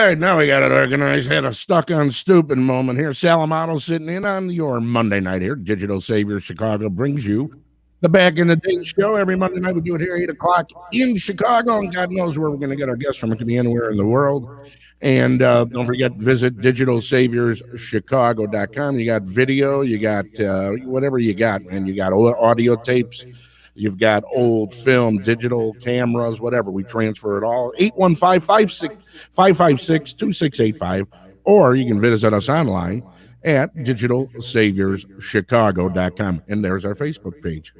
right, now we got it organized. Had a stuck on stupid moment here. Sal Amato sitting in on your Monday night here. Digital Savior Chicago brings you the Back in the Day show. Every Monday night we do it here, 8 o'clock in Chicago, and God knows where we're going to get our guests from. It could be anywhere in the world. And don't forget, visit digitalsaviorschicago.com. You got video, you got whatever you got, man. You got audio tapes. You've got old film, digital cameras, whatever. We transfer it all. 815-556-2685. Or you can visit us online at digitalsaviorschicago.com. And there's our Facebook page.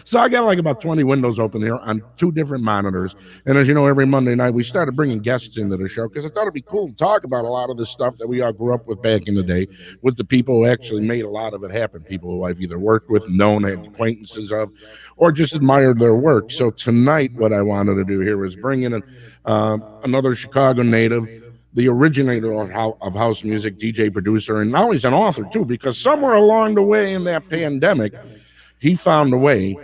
So I got like about 20 windows open here on 2 different monitors. And as you know, every Monday night, we started bringing guests into the show because I thought it'd be cool to talk about a lot of the stuff that we all grew up with back in the day with the people who actually made a lot of it happen. People who I've either worked with, known, had acquaintances of, or just admired their work. So tonight, what I wanted to do here was bring in another Chicago native, the originator of house music, DJ, producer, and now he's an author too, because somewhere along the way in that pandemic, he found a way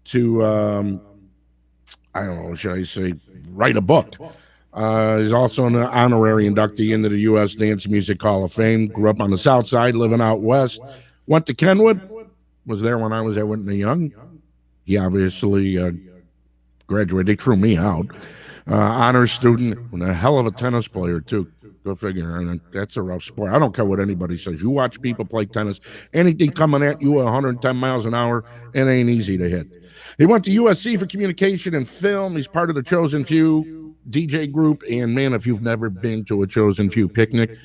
to, I don't know, should I say, write a book. He's also an honorary inductee into the U.S. Dance Music Hall of Fame. Grew up on the South Side, living out west. Went to Kenwood. Was there when I was at Whitney Young. He obviously graduated. They threw me out. Honor student and a hell of a tennis player, too. Go figure. And that's a rough sport. I don't care what anybody says. You watch people play tennis, anything coming at you at 110 miles an hour, it ain't easy to hit. He went to USC for communication and film. He's part of the Chosen Few DJ group. And, man, if you've never been to a Chosen Few picnic,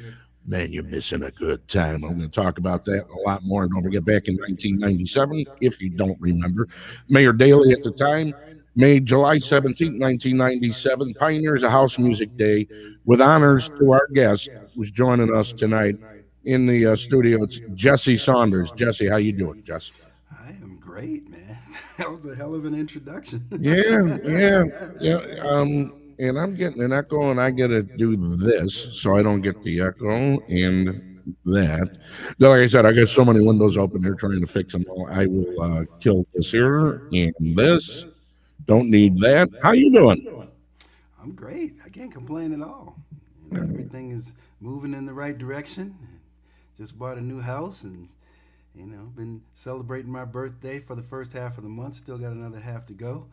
man, you're missing a good time. I'm going to talk about that a lot more. And don't forget, back in 1997, if you don't remember, Mayor Daley at the time made July 17th, 1997, Pioneers of House Music Day, with honors to our guest who's joining us tonight in the studio. It's Jesse Saunders. Jesse, how you doing, Jesse? I am great, man. That was a hell of an introduction. Yeah. And I'm getting an echo, and I got to do this so I don't get the echo and that. Like I said, I got so many windows open here trying to fix them all. I will kill this here and this. Don't need that. How you doing? I'm great. I can't complain at all. Everything is moving in the right direction. Just bought a new house and been celebrating my birthday for the first half of the month. Still got another half to go.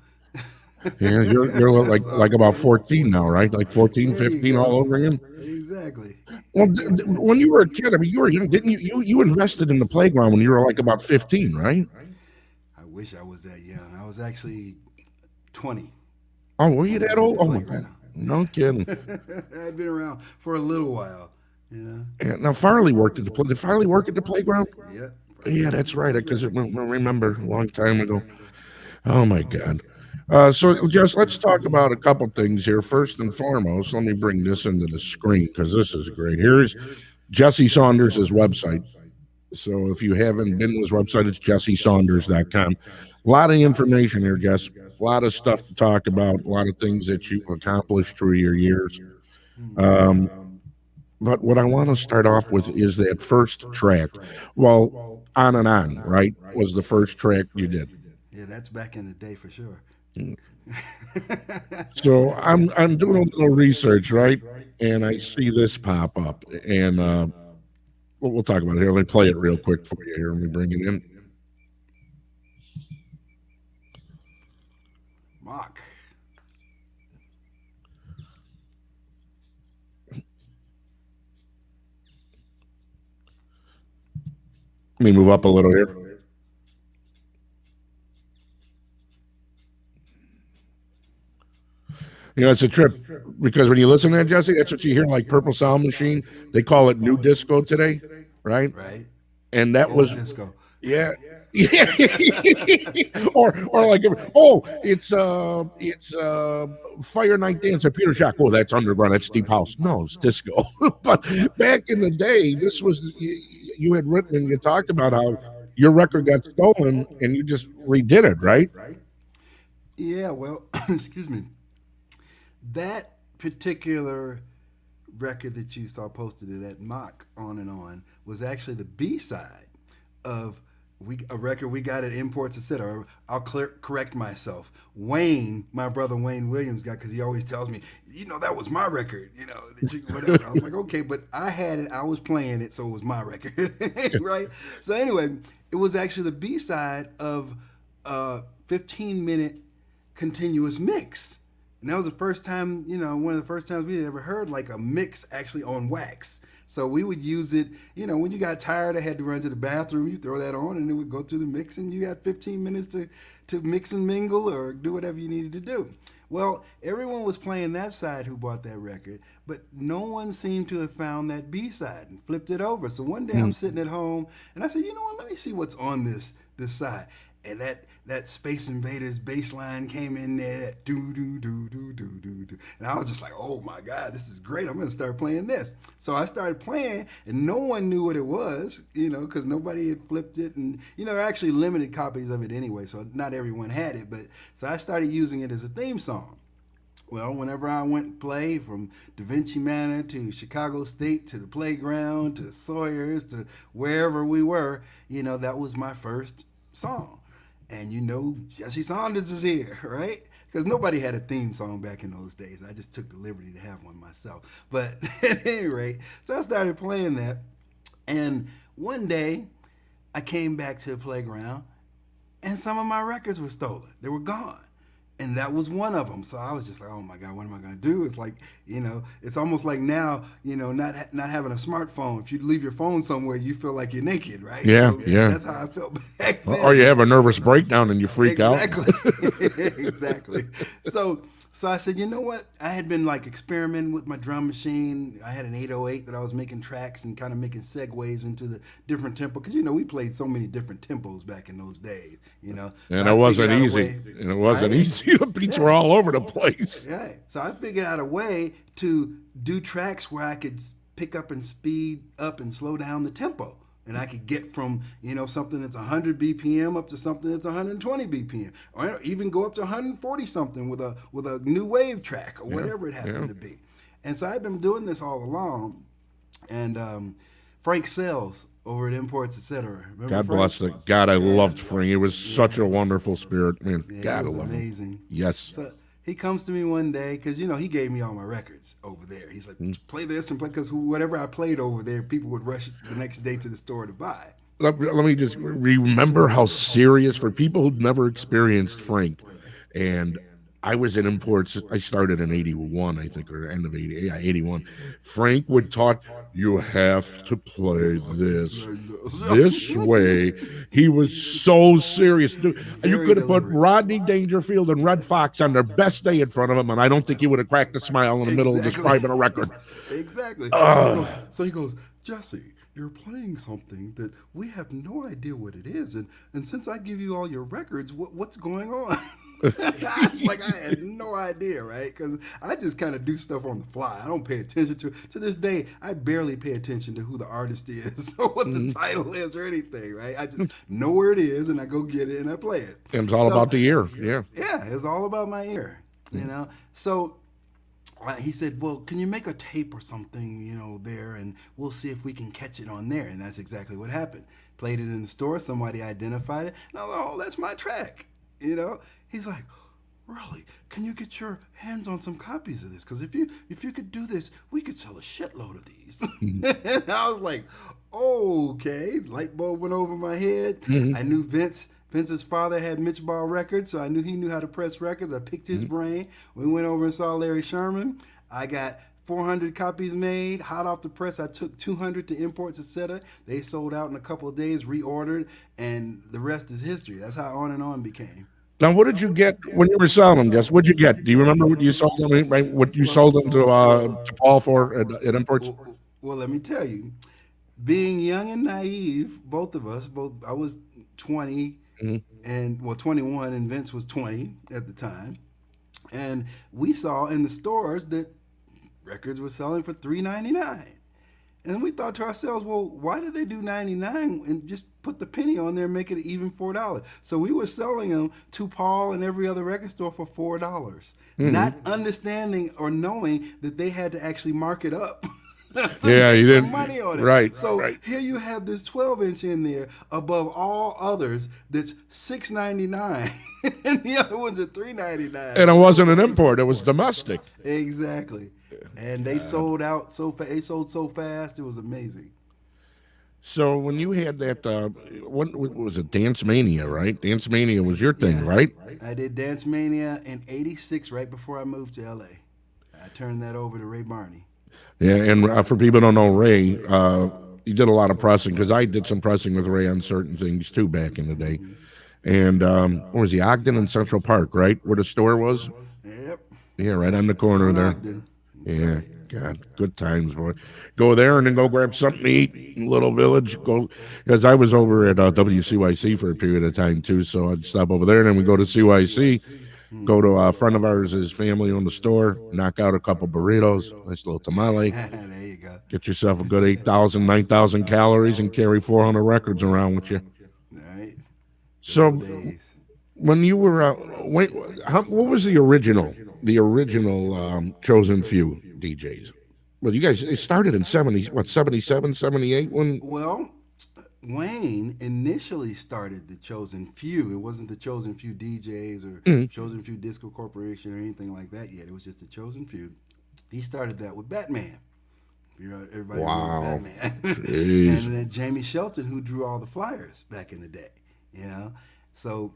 Yeah, you're like about 14 now, right? Like 14, There you 15 all go. over again. Exactly. Well, when you were a kid, I mean, you were young, didn't you invested in the playground when you were like about 15, right? I wish I was that young. I was actually 20 Oh, were you when that we hit old? the Oh my God, playground. no kidding. I'd been around for a little while. Yeah, now Farley worked at the play. Did Farley work at the playground? Yep. Yeah, that's right. Because I remember a long time ago. Oh my God. So just let's talk about a couple things here. First and foremost, let me bring this into the screen because this is great. Here's Jesse Saunders' website. So if you haven't been to his website, it's jessesaunders.com. A lot of information here, Jess. A lot of stuff to talk about. A lot of things that you've accomplished through your years. Um, but what I want to start off with is that first track. Well, On and On, right, was the first track you did. Yeah, that's back in the day for sure. So I'm doing a little research, right, and I see this pop up, and we'll talk about it here. Let me play it real quick for you here. Let me bring it in. Mock. Let me move up a little here. It's a trip because when you listen to that, Jesse, that's what you hear like Purple Sound Machine. They call it new disco today, right? Right. And that Old was, disco. yeah. Yeah, or like, oh, it's Fire Night Dance at Peter Shack. Oh, that's underground. That's deep house. No, it's disco. But back in the day, this was you had written and you talked about how your record got stolen and you just redid it, right? Yeah, well, excuse me. That particular record that you saw posted, that Mock On and On, was actually the B side of a record we got at Imports Etc. Or I'll correct myself. Wayne, my brother Wayne Williams got, because he always tells me, that was my record, whatever. I was like, okay, but I had it, I was playing it, so it was my record, right? So anyway, it was actually the B-side of a 15-minute continuous mix. And that was the first time, one of the first times we had ever heard like a mix actually on wax. So we would use it, when you got tired, I had to run to the bathroom, you throw that on and it would go through the mix and you got 15 minutes to mix and mingle or do whatever you needed to do. Well, everyone was playing that side who bought that record, but no one seemed to have found that B side and flipped it over. So one day I'm sitting at home and I said, you know what, let me see what's on this side. And that Space Invaders bass line came in there, that do do do do do do do, and I was just like, oh my God, this is great! I'm gonna start playing this. So I started playing, and no one knew what it was, because nobody had flipped it, and there are actually limited copies of it anyway, so not everyone had it. But so I started using it as a theme song. Well, whenever I went and played, from Da Vinci Manor to Chicago State to the Playground to Sawyer's to wherever we were, that was my first song. And Jesse Saunders is here, right? Because nobody had a theme song back in those days. I just took the liberty to have one myself. But at any rate, so I started playing that. And one day, I came back to the playground, and some of my records were stolen. They were gone. And that was one of them. So I was just like, oh my God, what am I going to do? It's like, it's almost like now, not having a smartphone. If you leave your phone somewhere, you feel like you're naked, right? Yeah, so yeah. That's how I felt back then. Or you have a nervous breakdown and you freak out. Exactly. So I said, you know what? I had been like experimenting with my drum machine. I had an 808 that I was making tracks and kind of making segues into the different tempo. Because, we played so many different tempos back in those days, And so it wasn't easy. And it wasn't easy. The beats were all over the place. Yeah. So I figured out a way to do tracks where I could pick up and speed up and slow down the tempo. And I could get from, something that's 100 BPM up to something that's 120 BPM. Or even go up to 140 something with a new wave track or whatever it happened to be. And so I've been doing this all along. And Frank Sells over at Imports Etc. God bless it. God, I loved Frank. He was such a wonderful spirit. Man, Yeah, God, it was I love amazing. him. Yes. So he comes to me one day because he gave me all my records over there. He's like, play this and play, because whatever I played over there, people would rush the next day to the store to buy. Let me just remember how serious, for people who've never experienced Frank. And I was in Imports. I started in 81, I think, or end of 80. Yeah, 81. Frank would talk, you have to play this way. He was so serious. Dude, you could have put Rodney Dangerfield and Red Fox on their best day in front of him, and I don't think he would have cracked a smile in the middle of describing a record. Exactly. So he goes, Jesse, you're playing something that we have no idea what it is. And since I give you all your records, what's going on? Like, I had no idea, right? Because I just kind of do stuff on the fly. I don't pay attention to it. To this day, I barely pay attention to who the artist is or what the title is or anything, right? I just know where it is and I go get it and I play it. It's all about the ear. Yeah. Yeah, it's all about my ear, So he said, well, can you make a tape or something, there, and we'll see if we can catch it on there. And that's exactly what happened. Played it in the store. Somebody identified it. And I was like, oh, that's my track, He's like, really? Can you get your hands on some copies of this? Because if you could do this, we could sell a shitload of these. And I was like, okay. Light bulb went over my head. I knew Vince. Vince's father had Mitch Ball Records, so I knew he knew how to press records. I picked his brain. We went over and saw Larry Sherman. I got 400 copies made, hot off the press. I took 200 to Imports Etc. They sold out in a couple of days, reordered, and the rest is history. That's how On and On became. Now, what did you get when you were selling them, Gus? What'd you get? Do you remember what you sold them? Right, what you sold them to Paul for at Imports? Well, let me tell you, being young and naive, both of us, I was 20 and 21, and Vince was 20 at the time, and we saw in the stores that records were selling for $3.99. And we thought to ourselves, well, why did they do 99 and just put the penny on there and make it even $4? So we were selling them to Paul and every other record store for $4, not understanding or knowing that they had to actually mark it up to Yeah, make you some didn't. money on it. Right, So right. here you have this 12-inch in there above all others that's $6.99, and the other ones are $3.99. And it So that wasn't was an amazing. import; it was domestic. Exactly, and they God. sold out so fast. They sold so fast, it was amazing. So when you had that, what was it? Dance Mania, right? Dance Mania was your thing, Yeah, right? I did Dance Mania in '86, right before I moved to LA. I turned that over to Ray Barney. Yeah, and for people who don't know Ray, he did a lot of pressing because I did some pressing with Ray on certain things too back in the day. Hmm. And what was he? Ogden and Central Park, right? Where the store was? Yep, Yeah, right yep, on the corner on there. Ogden. That's Yeah, right. God, good times, boy. Go there and then go grab something to eat in Little Village. Go, because I was over at WCYC for a period of time too, so I'd stop over there and then we go to CYC. Go to Hmm. a friend of ours, his family owned the store, knock out a couple burritos, nice little tamale, There you go. get yourself a good 8,000, 9,000 calories, and carry 400 records around with you. All right. Good old So days. when you were, what was the original chosen few DJs? Well, you guys it started in 70, what, 77, 78 when. Well, Wayne initially started the Chosen Few. It wasn't the Chosen Few DJs or Mm, Chosen Few Disco Corporation or anything like that yet. It was just the Chosen Few. He started that with Batman. You know, everybody remember wow. Batman. Jeez. And then Jamie Shelton, who drew all the flyers back in the day. You know, so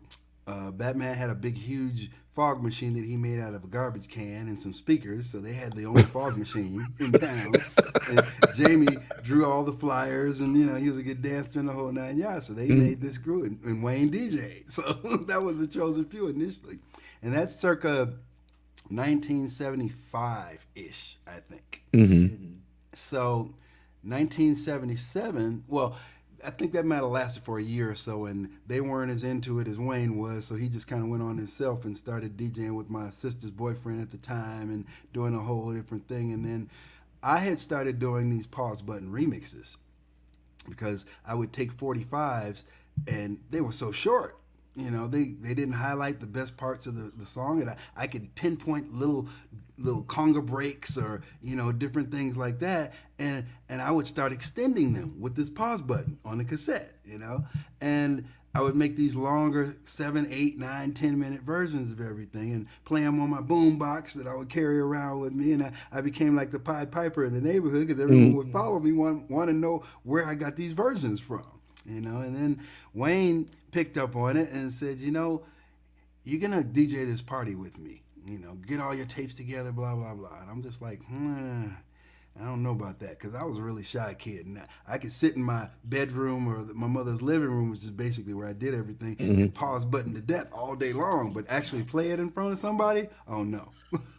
Batman had a big, huge fog machine that he made out of a garbage can and some speakers. So they had the only fog machine in town. And Jamie drew all the flyers, and he was a good dancer in the whole 9 yards. So they Mm, made this group, and Wayne DJ. So that was the chosen few initially, and that's circa 1975 ish, I think. mm-hmm. So 1977, well, I think that might have lasted for a year or so, and they weren't as into it as Wayne was, so he just kind of went on himself and started DJing with my sister's boyfriend at the time and doing a whole different thing. And then I had started doing these pause button remixes because I would take 45s and they were so short. They didn't highlight the best parts of the song, and I could pinpoint little conga breaks or different things like that, and I would start extending them with this pause button on the cassette, and I would make these longer 7, 8, 9, 10 minute versions of everything and play them on my boom box that I would carry around with me, and I became like the Pied Piper in the neighborhood because everyone Mm, would follow me, want to know where I got these versions from. And then Wayne picked up on it and said, you're gonna DJ this party with me. Get all your tapes together, blah blah blah. And I'm just like, I don't know about that because I was a really shy kid, and I could sit in my bedroom or my mother's living room, which is basically where I did everything, and mm-hmm. pause button to death all day long. But actually play it in front of somebody, oh no,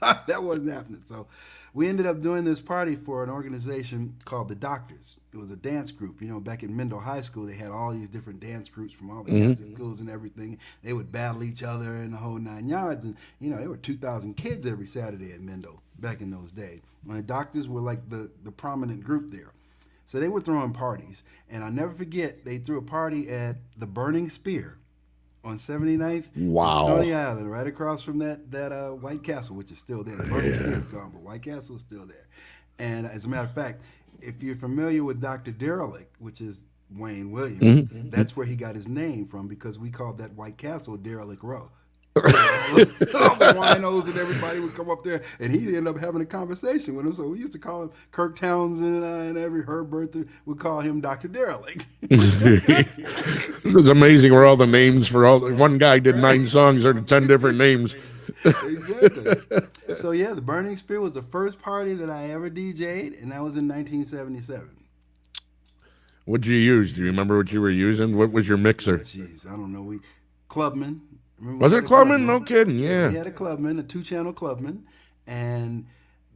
that wasn't happening. So we ended up doing this party for an organization called the Doctors. It was a dance group. Back in Mendel High School, they had all these different dance groups from all the Mm-hmm. Catholic schools and everything. They would battle each other in the whole 9 yards, and there were 2,000 kids every Saturday at Mendel back in those days. And the Doctors were like the prominent group there. So they were throwing parties, and I'll never forget they threw a party at the Burning Spear on 79th and Wow. Stony Island, right across from that White Castle, which is still there. The Burning Spear Yeah. is gone, but White Castle is still there. And as a matter of fact, if you're familiar with Dr. Derelict, which is Wayne Williams, Mm-hmm. that's where he got his name from because we called that White Castle Derelict Row. All the winos and everybody would come up there, and he'd end up having a conversation with him. So we used to call him Kirk Townsend, and every Herb Bertha would call him Dr. Derelict. It's amazing where all the names for all one guy did Right? 9 songs or 10 different names. Exactly. So yeah, the Burning Spear was the first party that I ever DJ'd, and that was in 1977. What'd you use? Do you remember what you were using? What was your mixer? Jeez, I don't know. Clubman. Remember Was we it had a Clubman? No Clubman? kidding. Yeah, we Yeah. had a Clubman, a 2-channel Clubman, and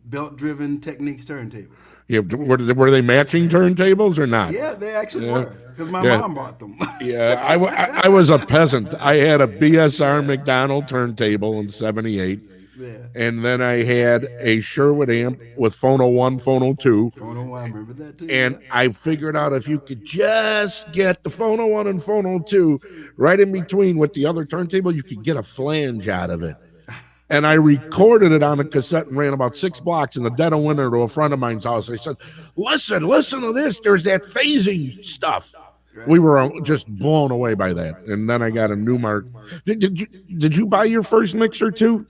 belt-driven Techniques turntables. Yeah. Were they matching turntables or not? Yeah, they actually Yeah. were because my Yeah. mom bought them. Yeah. I was a peasant. I had a BSR McDonald turntable in 78. Yeah. And then I had a Sherwood amp with Phono 1, Phono 2. Phono One, I remember that too. And Yeah. I figured out if you could just get the Phono 1 and Phono 2 right in between with the other turntable, you could get a flange out of it. And I recorded it on a cassette and ran about 6 blocks in the dead of winter to a friend of mine's house. I said, listen to this. There's that phasing stuff. We Right. were just blown away by that. And then I got a Newmark. Did you buy your first mixer too?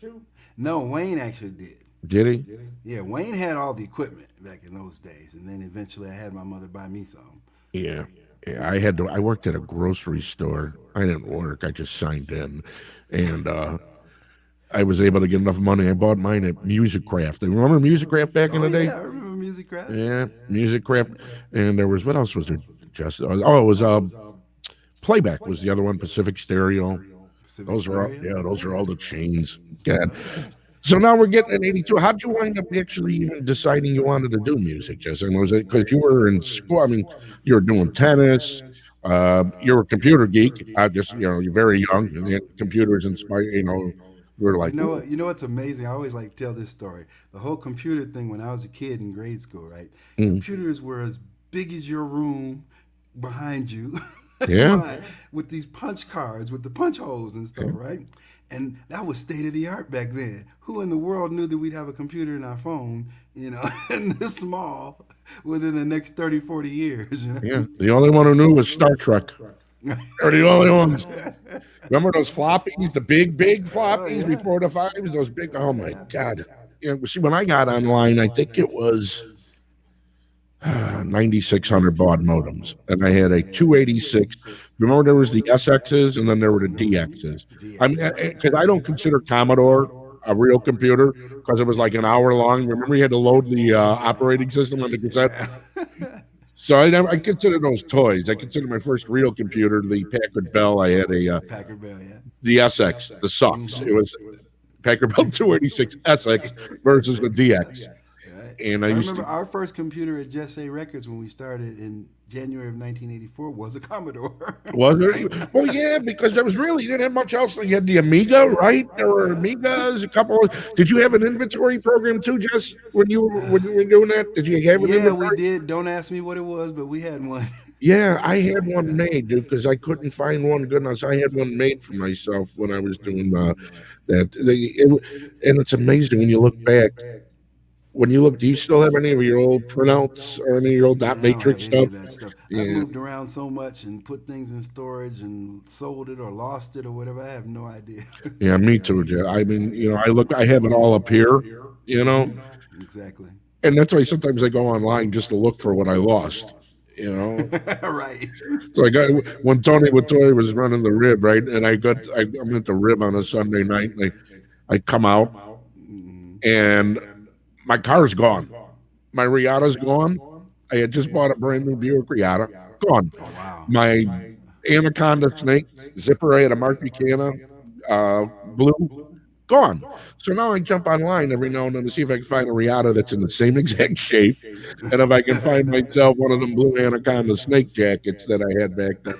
No, Wayne actually did. Did he? Yeah, Wayne had all the equipment back in those days, and then eventually I had my mother buy me some. Yeah. Yeah, I had to. I worked at a grocery store. I didn't work. I just signed in, and I was able to get enough money. I bought mine at Music Craft. Remember Music Craft back in Oh the day? yeah, I remember Music Craft. Yeah, Music Craft. And there was what else was there? Just it was Playback was the other one. Pacific Stereo. Civic Those are all, Stereo. yeah, those are Yeah. all the chains. Yeah. Oh yeah. So now we're getting at 82. How'd you wind up actually even deciding you wanted to do music, Jesse? Was it because you were in school? I mean, you were doing tennis. You're a computer geek. I just, you're very young, and the computers inspire. We were like, ooh, You know what's amazing? I always like to tell this story. The whole computer thing when I was a kid in grade school, right? mm, Computers were as big as your room behind you. yeah, Mine, with these punch cards with the punch holes and stuff, yeah, right? And that was state of the art back then. Who in the world knew that we'd have a computer in our phone, and this small within the next 30, 40 years, yeah. The only one who knew was Star Trek. They're the only ones. oh, Remember those floppies, the big floppies yeah. before the fives? Those big. Oh Oh, my yeah. God. See, when I got online, I think it was 9600 baud modems, and I had a 286. Remember, there was the SXs, and then there were the DXs. I mean, DX, yeah. because I don't consider Commodore a real computer because it was like an hour long. Remember, you had to load the operating system on the cassette. Yeah. So I consider those toys. I consider my first real computer the Packard Bell. I had Packard Bell, yeah. the SX, the sucks. It was Packard Bell 286 SX versus the DX, Right. and I I used remember to. our first computer at Jesse Records when we started in January of 1984 was a Commodore. Was there? Well, yeah, because there was really you didn't have much else. You had the Amiga, right? There were Amigas, a couple. Did you have an inventory program too, Jess? When you were doing that, did you have an Yeah, we inventory? did. Don't ask me what it was, but we had one. Yeah, I had one made, dude, because I couldn't find one good enough. So I had one made for myself when I was doing that. And it's amazing when you look back. When you look, do you still have any of your old printouts or any of your old dot Man, I don't have matrix any stuff? of that stuff. I've Yeah, moved around so much and put things in storage and sold it or lost it or whatever. I have no idea. yeah, me too, Jeff. I mean, I have it all up here, you know, hmm Exactly. and that's why sometimes I go online just to look for what I lost. You know, Right. so I got when Tony Latoya was running the rib, right, and I'm at the rib on a Sunday night, and I come out hmm and my car's gone, my Riata's gone. I had just bought a brand new Buick Riata, gone. Oh wow. My Anaconda snake zipper, I had a Mark Buchanan blue, gone. So now I jump online every now and then to see if I can find a Riata that's in the same exact shape, and if I can find myself one of them blue Anaconda snake jackets that I had back then,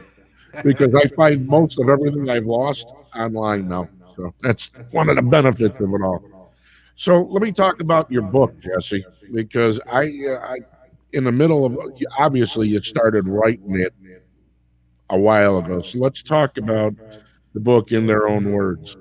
because I find most of everything I've lost online now. So that's one of the benefits of it all. So let me talk about your book, Jesse, because I in the middle of obviously you started writing it a while ago. So let's talk about the book in their own words,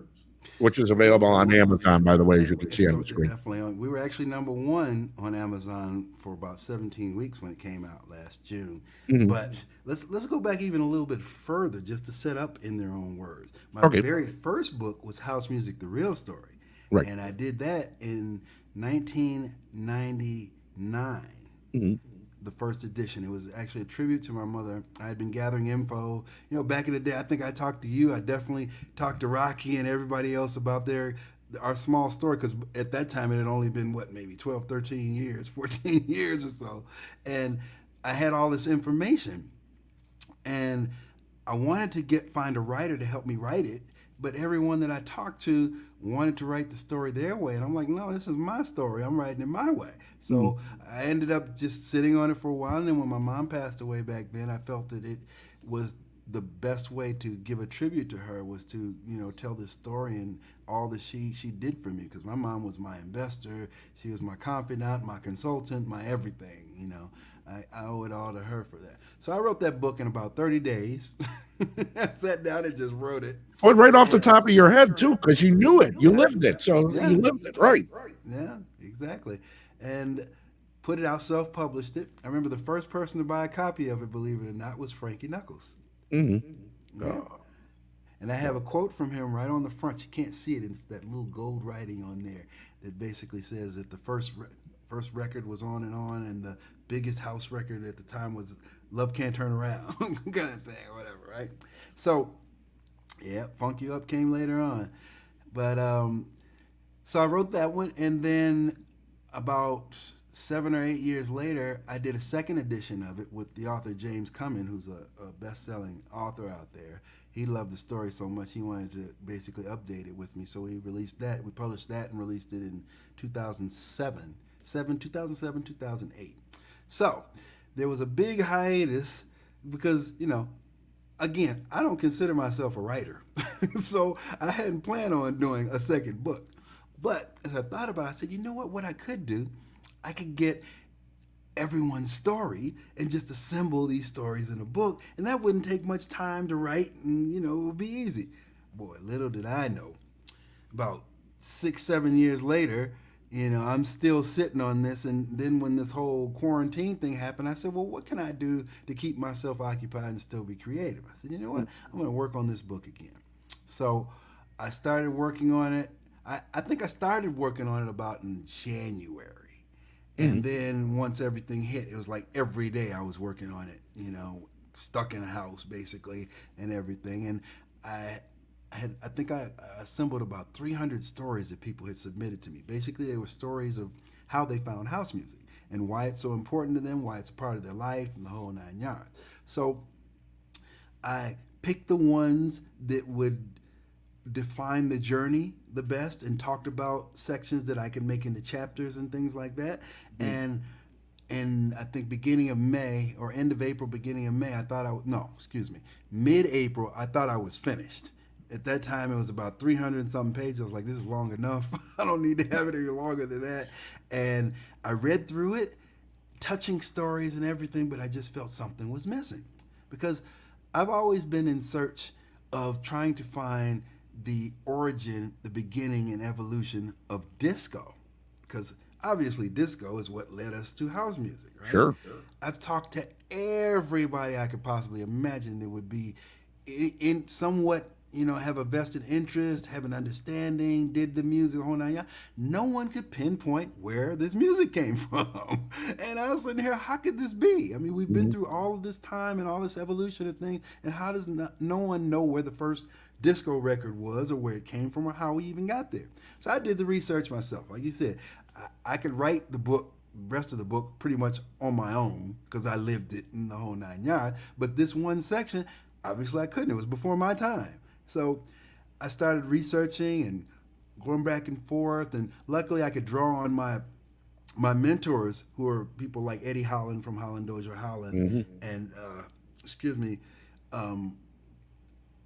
which is available on Well, Amazon, by the way, as you can see it's on the screen. definitely on. We were actually number one on Amazon for about 17 weeks when it came out last June. Mhm. But let's go back even a little bit further just to set up in their own words. My Okay, very first book was House Music: The Real Story, right. and I did that in 1999. Mhm. The first edition. It was actually a tribute to my mother. I had been gathering info. Back in the day, I think I talked to you. I definitely talked to Rocky and everybody else about our small story because at that time it had only been what, maybe 12, 13 years, 14 years or so. And I had all this information and I wanted to find a writer to help me write it, but everyone that I talked to wanted to write the story their way, and I'm like, no, this is my story. I'm writing it my way. Mhm. So I ended up just sitting on it for a while, and then when my mom passed away back then, I felt that it was the best way to give a tribute to her was to tell this story and all that she did for me, because my mom was my investor, she was my confidant, my consultant, my everything. I owe it all to her for that. So I wrote that book in about 30 days. I sat down and just wrote it. Oh, right off the And top of your head too, because you knew it, you yeah, lived it, so yeah, you lived it, right? yeah, exactly. And put it out, self-published it. I remember the first person to buy a copy of it, believe it or not, was Frankie Knuckles. Hmm. Yeah. And I have a quote from him right on the front. You can't see it. It's that little gold writing on there that basically says that the first record was On, and the biggest house record at the time was Love Can't Turn Around, kind of thing, or whatever, right? So, yeah, Funk You Up came later on. But so I wrote that one, and then about 7 or 8 years later, I did a second edition of it with the author James Cumming, who's a best-selling author out there. He loved the story so much he wanted to basically update it with me, so we released that. We published that and released it in 2007, 2008. So there was a big hiatus because again, I don't consider myself a writer, so I hadn't planned on doing a second book. But as I thought about it, I said, you know what? What I could do, I could get everyone's story and just assemble these stories in a book, and that wouldn't take much time to write, and it would be easy. Boy, little did I know, about 6, 7 years later, I'm still sitting on this. And then when this whole quarantine thing happened, I said, well, what can I do to keep myself occupied and still be creative? I said, you know what? I'm going to work on this book again. So I started working on it. I think I started working on it about in January. And then once everything hit, it was like every day I was working on it, stuck in a house basically and everything. And I think I assembled about 300 stories that people had submitted to me. Basically, they were stories of how they found house music and why it's so important to them, why it's a part of their life, and the whole 9 yards. So I picked the ones that would define the journey the best and talked about sections that I could make into chapters and things like that. And in I think beginning of May or end of April, beginning of May, I thought mid-April, I thought I was finished. At that time, it was about 300 and something pages. I was like, this is long enough. I don't need to have it any longer than that. And I read through it, touching stories and everything, but I just felt something was missing. Because I've always been in search of trying to find the origin, the beginning, and evolution of disco. Because obviously disco is what led us to house music, right? Sure. I've talked to everybody I could possibly imagine that would be in somewhat, have a vested interest, have an understanding, did the music, the whole 9 yards. No one could pinpoint where this music came from. And I was sitting here, how could this be? I mean, we've been through all of this time and all this evolution of things, and how does no one know where the first disco record was or where it came from or how we even got there? So I did the research myself. Like you said, I could write the rest of the book pretty much on my own because I lived it in the whole 9 yards. But this one section, obviously I couldn't. It was before my time. So I started researching and going back and forth, and luckily I could draw on my mentors, who are people like Eddie Holland from Holland Dozier Holland, and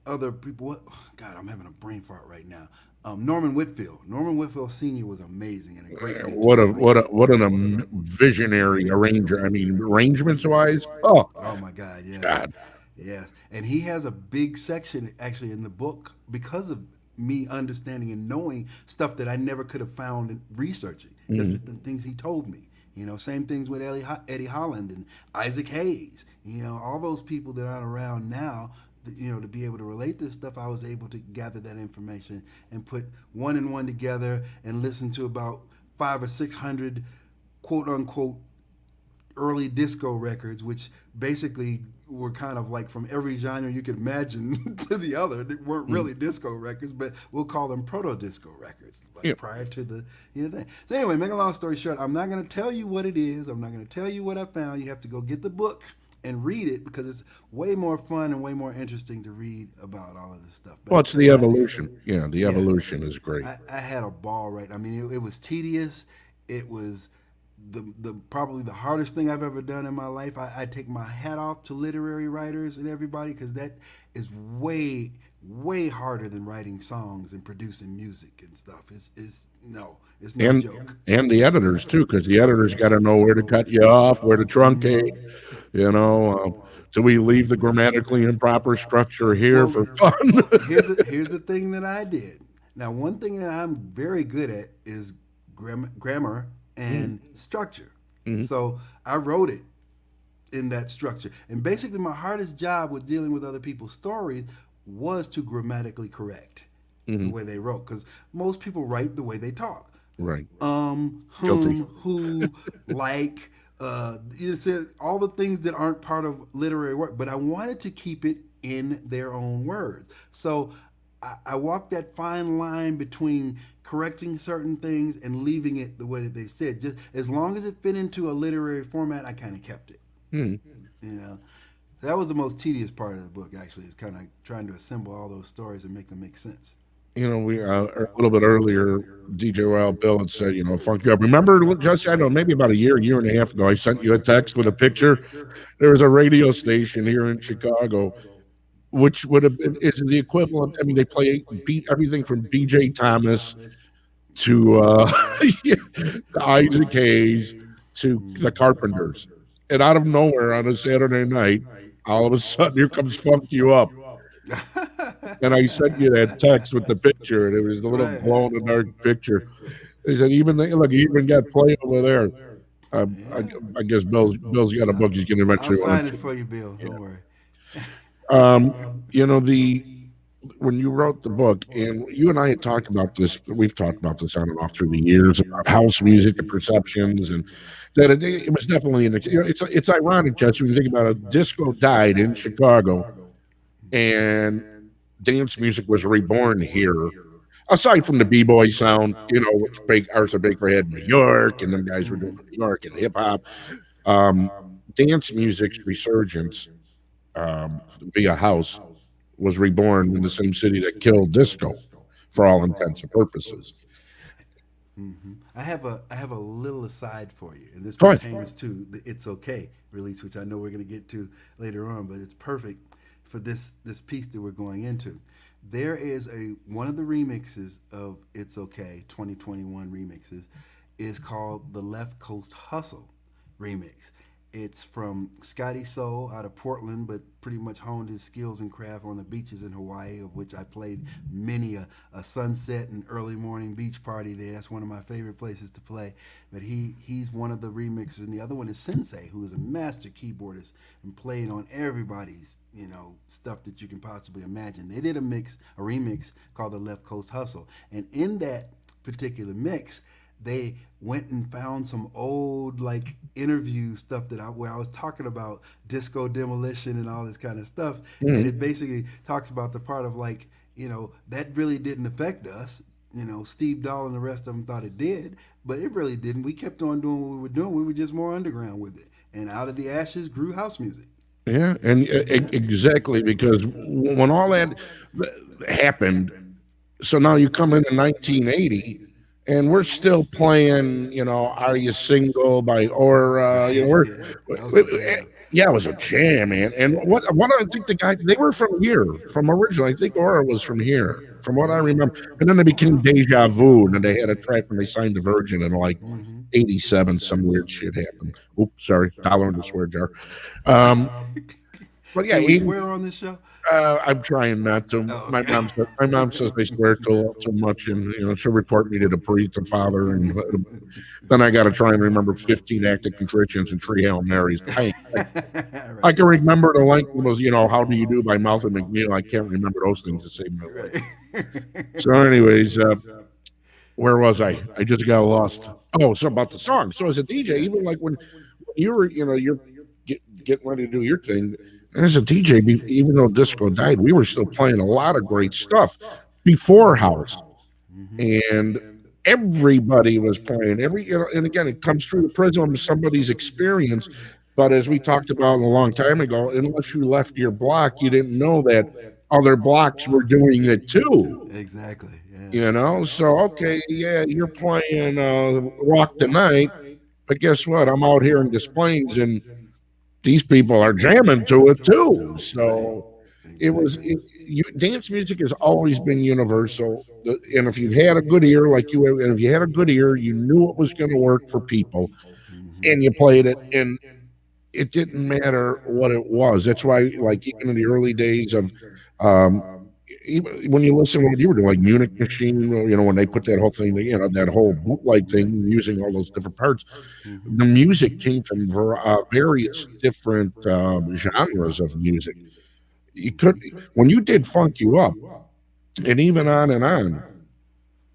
other people. God, I'm having a brain fart right now. Norman Whitfield. Norman Whitfield Sr. was amazing and a great mentor of mine. What an visionary arranger. I mean, arrangements wise. Oh Oh my God, yes. God. Yes. And he has a big section actually in the book because of me understanding and knowing stuff that I never could have found in researching. Just with the things he told me. Same things with Eddie Holland and Isaac Hayes. All those people that aren't around now, to be able to relate this stuff, I was able to gather that information and put one and one together and listen to about 500 or 600 quote unquote early disco records, which basically were kind of like from every genre you could imagine to the other. They weren't really disco records, but we'll call them proto-disco records, like prior to the thing. So anyway, make a long story short, I'm not going to tell you what it is. I'm not going to tell you what I found. You have to go get the book and read it because it's way more fun and way more interesting to read about all of this stuff. But Well, it's the evolution. Yeah, the evolution is great. I had a ball, right? I mean, it was tedious. It was the probably the hardest thing I've ever done in my life. I take my hat off to literary writers and everybody because that is way harder than writing songs and producing music and stuff. It's no and joke. and the editors too, because the editors got to know where to cut you off, where to truncate. You know, do we leave the grammatically improper structure here Well, for fun? here's the thing that I did. Now, one thing that I'm very good at is grammar and structure. Mhm, So I wrote it in that structure. And basically, my hardest job with dealing with other people's stories was to grammatically correct the mhm. way they wrote, because most people write the way they talk. Right. Guilty. Who, like, you said all the things that aren't part of literary work, but I wanted to keep it in their own words. So I walked that fine line between correcting certain things and leaving it the way that they said. Just as long as it fit into a literary format, I kind of kept it. Hmm. You know, that was the most tedious part of the book. Actually, is kind of trying to assemble all those stories and make them make sense. You know, we a little bit earlier, DJ Wild Bill had said, you know, funk you up. Remember, Jesse? I don't know, maybe about a year and a half ago, I sent you a text with a picture. There was a radio station here in Chicago, which would have been is the equivalent. I mean, they play everything from BJ Thomas to yeah, to Isaac Hayes to the Carpenters, and out of nowhere on a Saturday night, all of a sudden, here comes Funk You Up. And I sent you that text with the picture, and it was the little Right. glow in the dark picture. He said, "Even look, he even got play over there." I guess Bill's got a book he's going to I'll eventually want sign it to. for you, Bill. Yeah. Don't worry. Um, you know the when you wrote the book, and you and I had talked about this. We've talked about this on and off through the years about house music and perceptions, and that it was definitely you know, it's ironic, Jesse, when you think about it. Disco died in Chicago, and dance music was reborn here. Aside from the b-boy sound, you know, which Arthur Baker had in New York, and them guys were doing in New York and hip hop, um, dance music's resurgence via house was reborn in the same city that killed disco, for all intents and purposes. I have a little aside for you, and this Go ahead. pertains to the "It's Okay" release, which I know we're going to get to later on, but it's perfect for this piece that we're going into. There is a one of the remixes of "It's Okay" 2021 remixes is called the Left Coast Hustle remix. It's from Scotty Soul out of Portland, but pretty much honed his skills and craft on the beaches in Hawaii, of which I played many a sunset and early morning beach party there. That's one of my favorite places to play. But he's one of the remixes, and the other one is Sensei, who is a master keyboardist and played on everybody's stuff that you can possibly imagine. They did a remix called the Left Coast Hustle, and in that particular mix, they went and found some old like interview stuff where I was talking about disco demolition and all this kind of stuff, and Mhm. it basically talks about the part of like that really didn't affect us. Steve Dahl and the rest of them thought it did, but it really didn't. We kept on doing what we were doing. We were just more underground with it, and out of the ashes grew house music. Yeah, and exactly because when all that happened, so now you come into 1980, and we're still playing, you know, "Are You Single" by Aura. You know, Right? Yeah, that was we my jam. yeah, it was a jam, man. And what I think the guy they were from here, from originally. I think Aura was from here, from what I Right. remember. And then they became Deja Vu, and then they had a track when they signed to Virgin in like '87. Some weird shit happened. Oops, sorry, dollar in the swear jar. Um, but yeah, Can we 80, swear on this show? I'm trying not to. Oh, My okay. mom says I swear too much, and you know she'll report me to the priest and father, and then I got to try and remember 15 active contritions and 3 Hail Marys. I Right. can remember the length was, you know, "How Do You Do" by Malcolm McNeil. I can't remember those things to save my life. So, Right. anyways, where was I? I just got lost. Oh, so about the song. So as a DJ, Yeah. even like when you were, you know, you're getting ready to do your thing. As a DJ, even though disco died, we were still playing a lot of great stuff before house, Hmm. and everybody was playing every. You know, and again, it comes through the prism of somebody's experience. But as we talked about a long time ago, unless you left your block, you didn't know that other blocks were doing it too. Exactly. Yeah. You know, so okay, yeah, you're playing Rock the Night, But guess what? I'm out here in Des Plaines, and these people are jamming to it too. Right. So it was Exactly. dance music has always been universal. And if you had a good ear, and if you had a good ear, you knew it was going to work for people, Hmm. and you played it, and it didn't matter what it was. That's why, like even in the early days of, um, even when you listen to what you were doing, like Munich Machine, when they put that whole thing, that whole bootleg thing using all those different parts, the Hmm. music came from various different genres of music. You could when you did Funk You Up, and even on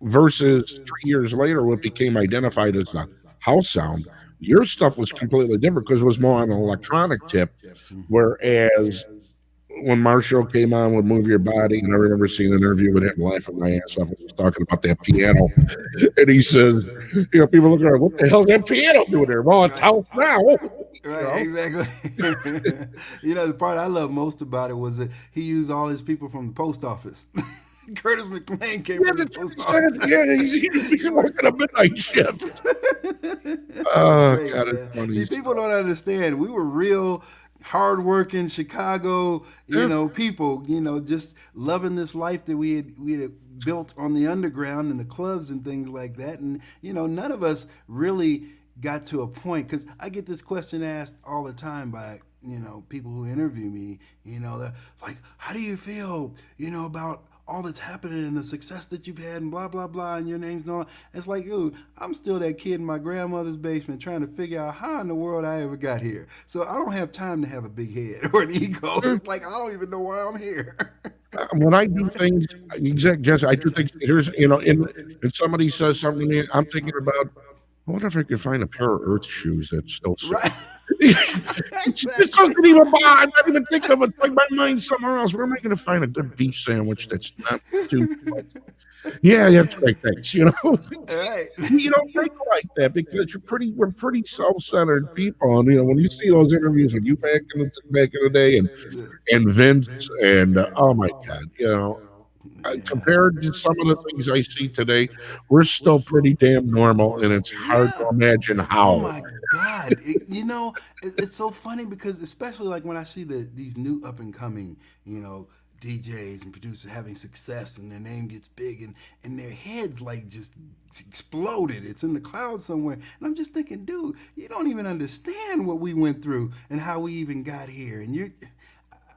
versus 3 years later, what became identified as the house sound. Your stuff was completely different because it was more on an electronic tip. Hmm. Whereas when Marshall came on with Move Your Body, and I remember seeing an interview with him laughing my ass off when he was talking about that piano. And he says, people looking at, what the hell's that piano doing there? Well, it's Right. house now. You Right, know? exactly. The part I love most about it was that he used all his people from the post office. Curtis McLean came Yeah, from the that's what post he said. office. Yeah, he's He worked. working a midnight shift. That's Oh, great, God, it's man. funny See, people stuff. don't understand. We were real hardworking Chicago, Yeah. people, just loving this life that we had built on the underground and the clubs and things like that. And none of us really got to a point, because I get this question asked all the time by people who interview me. They're like, how do you feel about all that's happening and the success that you've had and blah blah blah, and your name's not. It's like, dude, I'm still that kid in my grandmother's basement trying to figure out how in the world I ever got here. So I don't have time to have a big head or an ego. It's like I don't even know why I'm here. When I do things, Jesse, I do things. Here's, and somebody says something to me, I'm thinking about, I wonder if I could find a pair of Earth shoes that still fit. Right. This Exactly. doesn't even bother. I'm not even thinking of it. Like my mind's somewhere else. Where am I going to find a good beef sandwich that's not too much? Yeah, that's great. Thanks. All right. You don't think like that because we're pretty self-centered people. And when you see those interviews with you back in the day, and Vince, and oh my God, Yeah. compared to some of the things I see today, we're still pretty damn normal, and it's hard Yeah. to imagine Oh how. my God! It's so funny because especially like when I see these new up and coming, DJs and producers having success and their name gets big and their heads like just exploded. It's in the clouds somewhere, and I'm just thinking, dude, you don't even understand what we went through and how we even got here, and I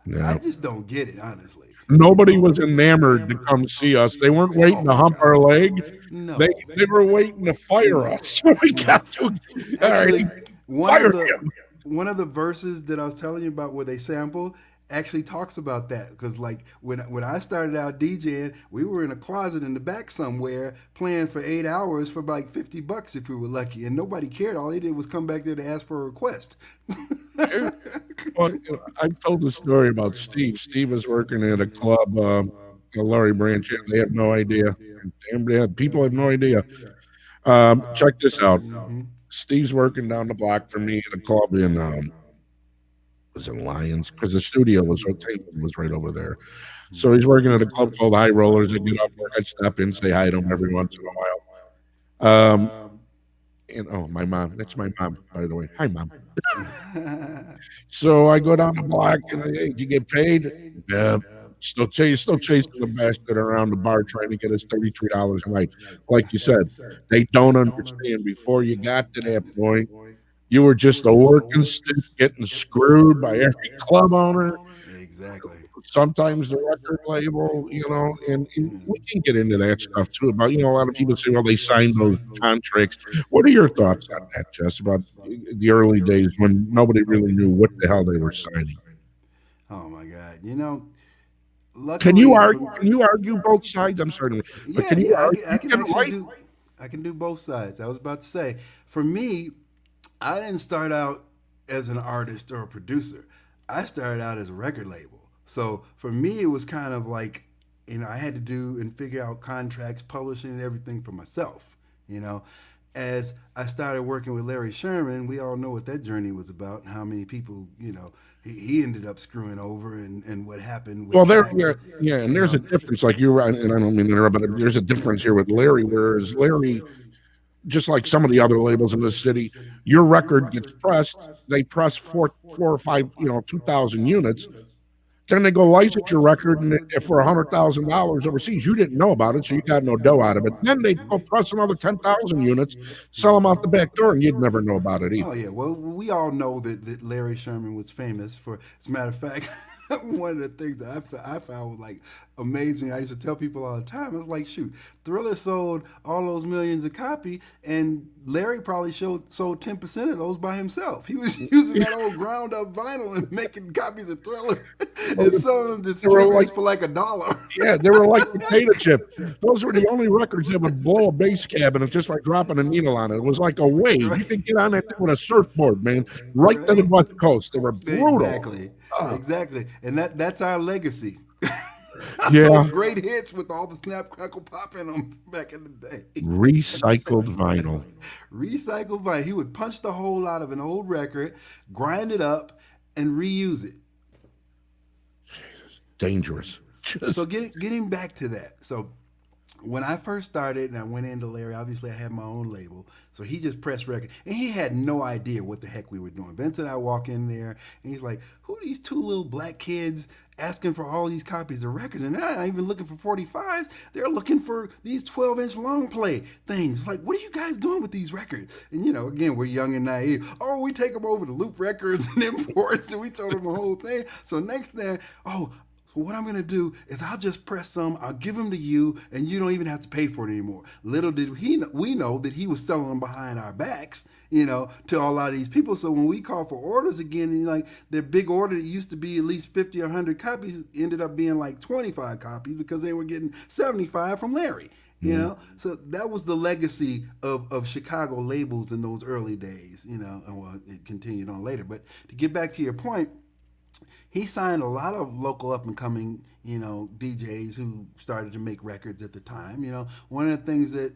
Yeah. just don't get it honestly. Nobody was enamored to come see us. They weren't Oh waiting to my hump God! our leg. They No, they were waiting to fire no, us. We no. got to. All right, Actually, one of fire the him. one of the verses that I was telling you about where they sample actually talks about that, because like when I started out DJing, we were in a closet in the back somewhere playing for 8 hours for like $50 if we were lucky, and nobody cared. All they did was come back there to ask for a request. Yeah. Well, I've told the story about Steve. Steve was working at a club, a Laurie Branch. Yeah, they have no idea. Damn, yeah, people have no idea. Check this out. Hmm. Steve's working down the block from me at a club in was it Lions? Because the studio was right over there. So he's working at a club called High Rollers. I get off work, I stop in, say hi to him every once in a while. And oh, my mom. That's my mom, by the way. Hi, mom. So I go down the block and hey, did you get paid? Yeah. Still chasing the bastard around the bar trying to get us $33 a night. Like you said, they don't understand. Before you got to that point, you were just a working stiff getting screwed by every club owner, Exactly. sometimes the record label, and we can get into that stuff too. About, a lot of people say, well, they signed those contracts. What are your thoughts on that, Jess, about the early days when nobody really knew what the hell they were signing? Oh my God! Can you Luckily for argue? Can you argue both sides? I'm sorry, but yeah, can you yeah, argue? I You can can actually write. do. I can do both sides. I was about to say, for me, I didn't start out as an artist or a producer. I started out as a record label. So for me, it was kind of like, I had to do and figure out contracts, publishing, and everything for myself. You know, as I started working with Larry Sherman, we all know what that journey was about, and how many people, he ended up screwing over, and what happened with Well, there, tracks. yeah, yeah, and You there's a know, difference. Like you, and I don't mean to interrupt, but there's a difference here with Larry. Whereas Larry just like some of the other labels in this city, your record gets pressed. They press four or five, 2,000 units. Then they go license your record and for $100,000 overseas. You didn't know about it, so you got no dough out of it. Then they go press another 10,000 units, sell them out the back door, and you'd never know about it Oh either. yeah, well we all know that Larry Sherman was famous for. As a matter of fact, one of the things that I found was like amazing. I used to tell people all the time. I was like, shoot, Thriller sold all those millions of copy, and Larry probably sold 10% of those by himself. He was using that old ground up vinyl and making copies of Thriller Well, and selling them to they were distributors like, for like $1. yeah, they were like potato chips. Those were the only records that would blow a bass cabinet just by dropping a needle on it. It was like a wave. Right. You could get on that thing with a surfboard, man, right to the Right. West Coast. They were brutal. Exactly. Ah, Exactly. And that's our legacy. yeah, Those great hits with all the snap crackle pop in them back in the day. recycled vinyl. Recycled vinyl. He would punch the hole out of an old record, grind it up, and reuse it. Dangerous. So Just getting back to that. So when I first started and I went into Larry, obviously I had my own label. So he just pressed record. And he had no idea what the heck we were doing. Vince and I walk in there and he's like, who are these two little black kids asking for all these copies of records? And they're not even looking for 45s. They're looking for these 12-inch long play things. It's like, what are you guys doing with these records? And again, we're young and naive. Oh, we take them over to Loop Records and Imports and we told them the whole thing. So next thing, so what I'm going to do is I'll just press some, I'll give them to you, and you don't even have to pay for it anymore. Little did we know that he was selling them behind our backs, to a lot of these people. So when we call for orders again, and like their big order that used to be at least 50 or 100 copies ended up being like 25 copies because they were getting 75 from Larry. So that was the legacy of Chicago labels in those early days, and well, it continued on later. But to get back to your point, he signed a lot of local up and coming, DJs who started to make records at the time. One of the things that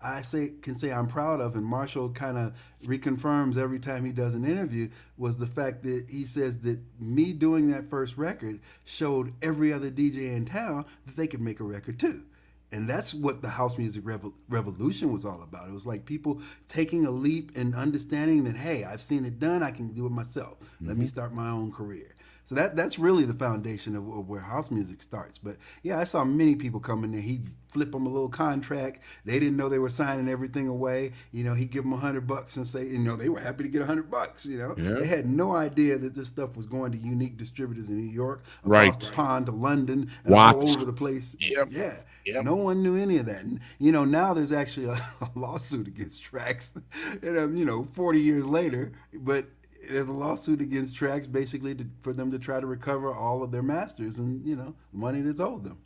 I can say I'm proud of, and Marshall kind of reconfirms every time he does an interview, was the fact that he says that me doing that first record showed every other DJ in town that they could make a record too. And that's what the house music revolution was all about. It was like people taking a leap and understanding that, hey, I've seen it done, I can do it myself. Let me start my own career. So that's really the foundation of where house music starts. But yeah, I saw many people come in there. He'd flip them a little contract. They didn't know they were signing everything away. He'd give them $100 and say, they were happy to get $100. yeah, They had no idea that this stuff was going to unique distributors in New York, across the right. pond to London, and all Watts. over the place. Yep. Yeah. Yep. No one knew any of that. And, now there's actually a lawsuit against Trax, and, 40 years later, but there's a lawsuit against Trax basically for them to try to recover all of their masters and, money that's owed them.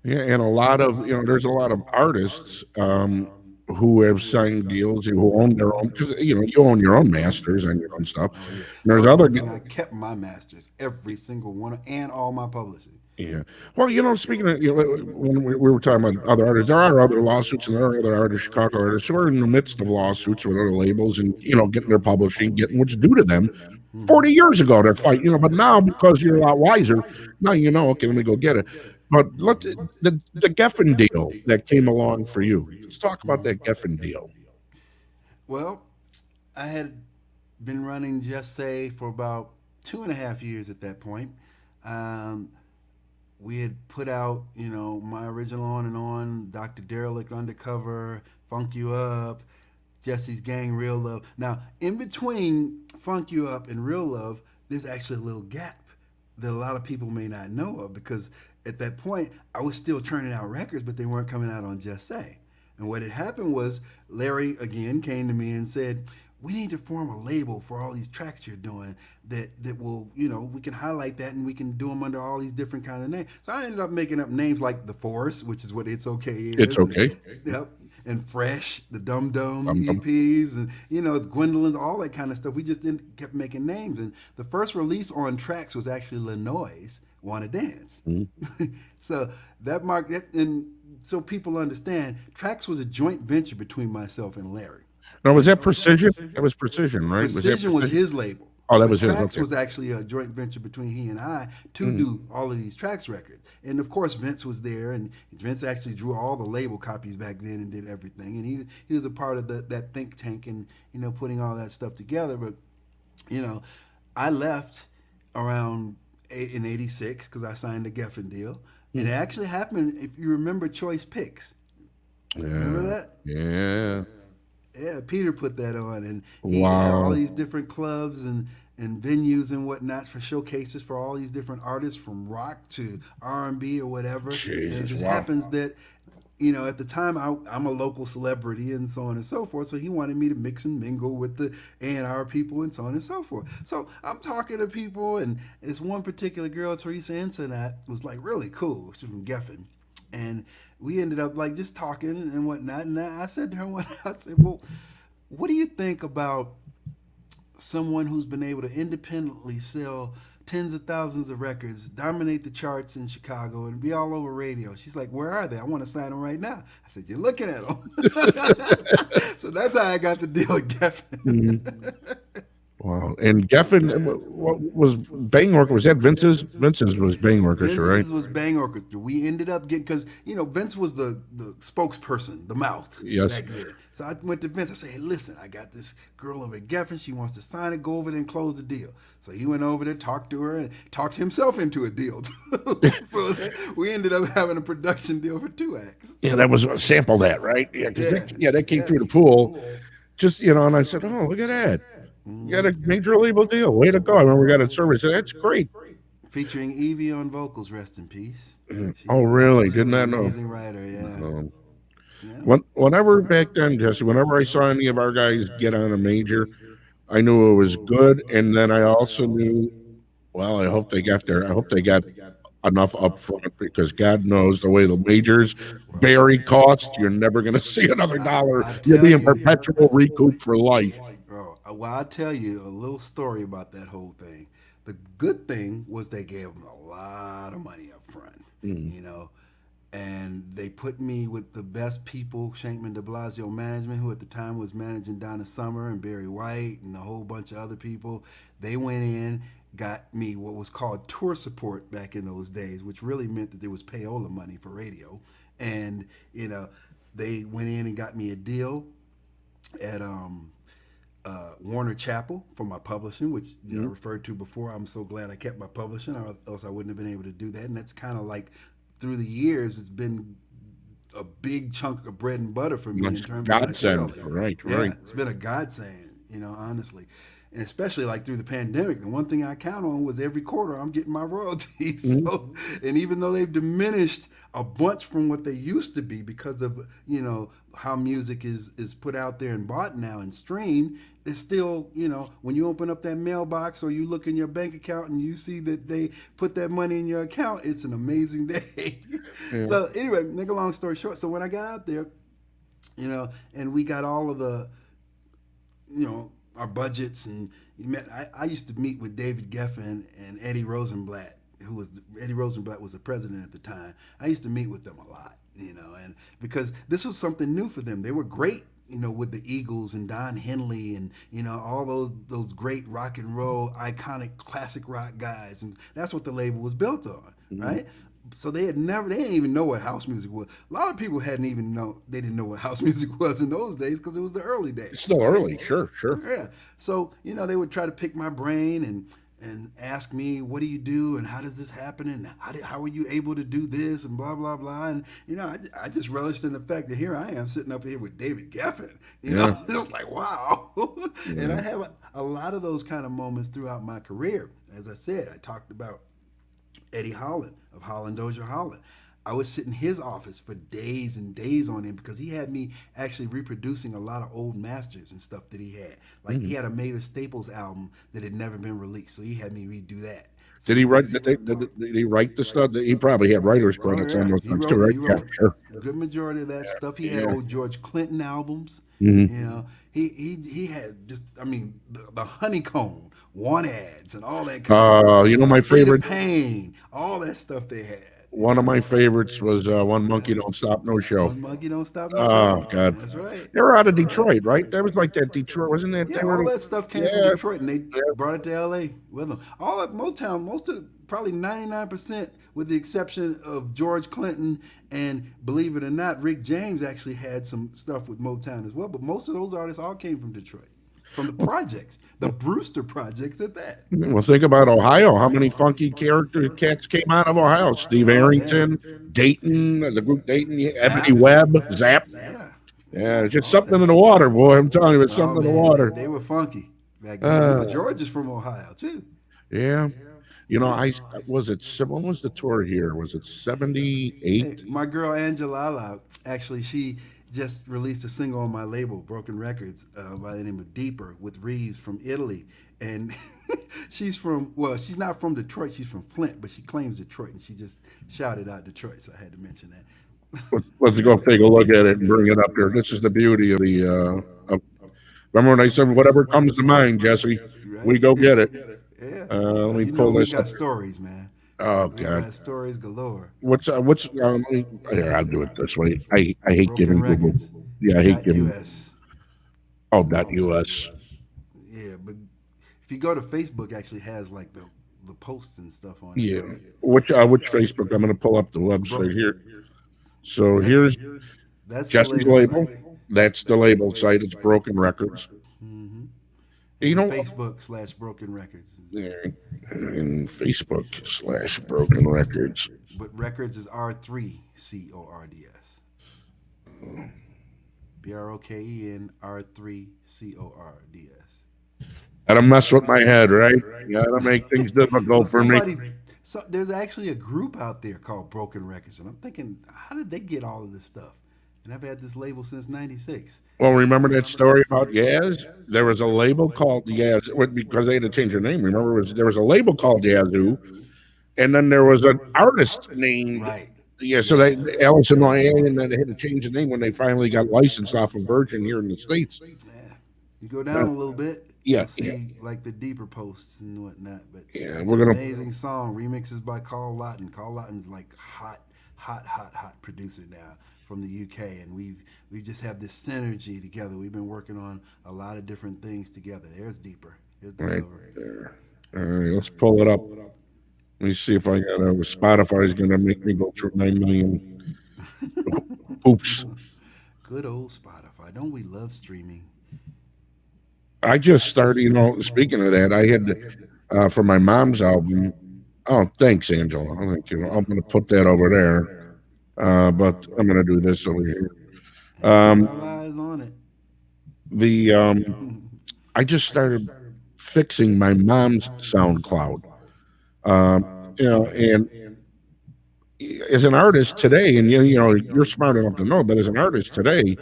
Yeah, and a lot of there's a lot of artists who have signed deals who own their own because you own your own masters and your own stuff. Oh, yeah. And That there's was other one thing. I kept my masters, every single one, and all my publishing. yeah. Well, speaking of when we were talking about other artists, there are other lawsuits and there are other artists, Chicago artists, who are in the midst of lawsuits with other labels and getting their publishing, getting what's due to them. 40 years ago, they're fighting, but now because you're a lot wiser, now okay, let me go get it. But look, the Geffen deal that came along for you. Let's talk about that Geffen deal. Well, I had been running Just Say for about 2.5 years at that point. Um, we had put out, my original On and On, Dr. Derelict Undercover, Funk You Up, Jesse's Gang, Real Love. Now, in between Funk You Up and Real Love, there's actually a little gap that a lot of people may not know of because at that point, I was still churning out records, but they weren't coming out on Just Say. And what had happened was Larry, again, came to me and said, we need to form a label for all these tracks you're doing that will, we can highlight that and we can do them under all these different kinds of names. So I ended up making up names like The Force, which is what It's Okay is. It's okay. Yep. And Fresh, the Dum Dum Dum Dum. EPs, and Gwendolyn, all that kind of stuff. We just kept making names. And the first release on tracks was actually Lanois Wanna Dance. So that marked it, and so people understand, Trax was a joint venture between myself and Larry. Now, was that Precision? That was Precision, right? Was that Precision was Precision? his label. Oh, that But was his. Trax Okay. was actually a joint venture between he and I to Mm. do all of these Trax records. And of course, Vince was there, and Vince actually drew all the label copies back then and did everything. And he was a part of that think tank and putting all that stuff together. But you know, I left around in '86 because I signed a Geffen deal, and it Mm. actually happened. If you remember Choice Picks, remember Yeah. that? Yeah. Yeah, Peter put that on, and he had all Wow. these different clubs and venues and whatnot for showcases for all these different artists from rock to R&B or whatever. And it Jesus. just Wow. happens that at the time I'm a local celebrity and so on and so forth. So he wanted me to mix and mingle with the A&R people and so on and so forth. So I'm talking to people, and this one particular girl, Teresa Ensenat, was like really cool. She's from Geffen, and we ended up like just talking and whatnot. And I said to her one, I said, "Well, what do you think about someone who's been able to independently sell tens of thousands of records, dominate the charts in Chicago, and be all over radio?" She's like, "Where are they? I want to sign them right now." I said, "You're looking at them." So that's how I got the deal with Mhm. Geffen. Wow. And Geffen, what was Bang Orchestra? Was that Vince's? Vince's was Bang Orchestra, right? Vince's was Bang Orchestra. We ended up getting, because Vince was the spokesperson, the mouth Yes. back then. So I went to Vince. I said, "Hey, listen, I got this girl over at Geffen. She wants to sign it. Go over there and close the deal." So he went over there, talked to her, and talked himself into a deal too. So we ended up having a production deal for 2 acts. Yeah, that was sample that, right? Yeah, because Yeah, that came yeah. through the pool. Just and I said, "Oh, look at that! You got a major label deal. Way to go!" I remember we got a service. That's great. Featuring Evie on vocals. Rest in peace. Oh, She really? she Did was an not know. amazing writer. Yeah, Um, yeah. whenever back then, Jesse, whenever I saw any of our guys get on a major, I knew it was good, and then I also knew, well, I hope they got there. I hope they got enough up front because God knows the way the majors bury cost, you're never going to see another dollar. I You'll tell be in you, perpetual recoup for life. bro. Well, I'll tell you a little story about that whole thing. The good thing was they gave them a lot of money up front, Mm. you know, and they put me with the best people, Shankman de Blasio Management, who at the time was managing Donna Summer and Barry White and a whole bunch of other people. They went in, got me what was called tour support back in those days, which really meant that there was payola money for radio. And, they went in and got me a deal at Warner Chappell for my publishing, which I Mm. referred to before. I'm so glad I kept my publishing, or else I wouldn't have been able to do that. And that's kind of like through the years, it's been a big chunk of bread and butter for me in That's terms of my godsend. sales. Right, Yeah, right. it's been a godsend, honestly. And especially like through the pandemic, the one thing I count on was every quarter I'm getting my royalties. Mm. So, and even though they've diminished a bunch from what they used to be because of how music is put out there and bought now and streamed, it's still when you open up that mailbox or you look in your bank account and you see that they put that money in your account, it's an amazing day. Yeah. So anyway, make a long story short, so when I got out there, and we got all of the our budgets, and I used to meet with David Geffen and Eddie Rosenblatt, Eddie Rosenblatt was the president at the time. I used to meet with them a lot, and because this was something new for them. They were great, with the Eagles and Don Henley and all those great rock and roll iconic classic rock guys, and that's what the label was built on, Mhm. right? So they didn't even know what house music was. A lot of people they didn't know what house music was in those days because it was the early It's days, still right? early. Sure, sure. Yeah. So they would try to pick my brain and ask me, "What do you do, and how does this happen, and how are you able to do this, and blah blah blah." And I just relished in the fact that here I am sitting up here with David Geffen. Yeah, It's like wow. And yeah. I have a lot of those kind of moments throughout my career. As I said, I talked about Eddie Holland of Holland Dozier Holland. I would sit in his office for days and days on him because he had me actually reproducing a lot of old masters and stuff that he had. Like he Mhm. had a Mavis Staples album that had never been released, so he had me redo that. So Did he we would write? sit and talk. Did he write the stuff? He probably had writers' Oh credits on yeah, those things too, right? he Yeah, wrote sure. a good majority of that stuff. He had Yeah. old George Clinton albums. Hmm. He had just the honeycomb want ads and all that kind of stuff. My Frida favorite. Payne, all that stuff they had. One of my favorites was One Monkey Don't Stop No Show. One Monkey Don't Stop No Oh Show. God, That's right. they were out of Detroit, right? That was like that Detroit, wasn't it? Yeah, They all were, that stuff came from yeah, Detroit, and they yeah. brought it to L.A. with them. All at Motown, most of probably 99%, with the exception of George Clinton and, believe it or not, Rick James actually had some stuff with Motown as well. But most of those artists all came from Detroit, from the projects, the Brewster projects at that. Well, think about Ohio. How many funky character cats came out of Ohio? Steve Oh yeah, Arrington, Dayton, the group Dayton, Ebony Zap. Webb, Zap. Yeah, Yeah, yeah, it's just all something in that. the water, boy. I'm telling you, it's Oh something in the man, water. they were funky back then. Uh, Even George is from Ohio too. yeah. You know, Yeah. I was it. When was the tour here? Was it Hey, 78? my girl Angela, actually, she just released a single on my label, Broken Records, by the name of Deeper with Reeves from Italy. And she's not from Detroit, she's from Flint, but she claims Detroit, and she just shouted out Detroit, so I had to mention Let's go take a look at it and bring it up here. This is the beauty of the. Remember when I said whatever comes to mind, Jesse, we right? go get it. Yeah. Let me You know, pull we this up. got stories, man. Oh We God, got stories galore. what's here? I'll do it this way. I hate Broken giving Google. Records. Yeah, I hate Dot giving. US. Oh, .us. Yeah, but if you go to Facebook, actually has like the posts and stuff on it. Yeah. Which Facebook? I'm going to pull up the Bro, website here. So that's here's that's the Jesse's label label. site. That's the label site. It's Broken Records. Hmm. You And then know, Facebook/Broken Records. yeah, and Facebook/Broken Records. But records is R3CORDS. BROKEN R3CORDS. Gotta mess with my head, right? Gotta make things Well, difficult for me. there's actually a group out there called Broken Records, and I'm thinking, how did they get all of this stuff? And I've had this label since '96. Well, remember that story about Yaz? There was a label called Yaz because they had to change their name. Remember, there was a label called Yazoo, and then there was an artist named. Right. Yeah, so they Yes. Allison Moynihan, and then they had to change the name when they finally got licensed off of Virgin here in the States. Yeah. You go Uh, down a little bit, yeah, you'll yeah, see like the deeper posts and whatnot. But yeah. it's We're an gonna. amazing song. Remixes by Carl Lawton. Carl Lawton's like hot producer now from the UK, and we just have this synergy together. We've been working on a lot of different things together. There's deeper. Here's the Right cover. there. All right, let's pull it up. Let me see if I got Spotify is gonna make me go through 9 million hoops. Good old Spotify. Don't we love streaming? I just started. You know, speaking of that, I had for my mom's album. Oh, thanks, Angela. Thank you. I'm gonna put that over there. But I'm gonna do this over here. Hey, we got Um, all eyes on it. the I just started fixing my mom's SoundCloud. You know, and as an artist today, and you know, you're smart enough to know, but as an artist today,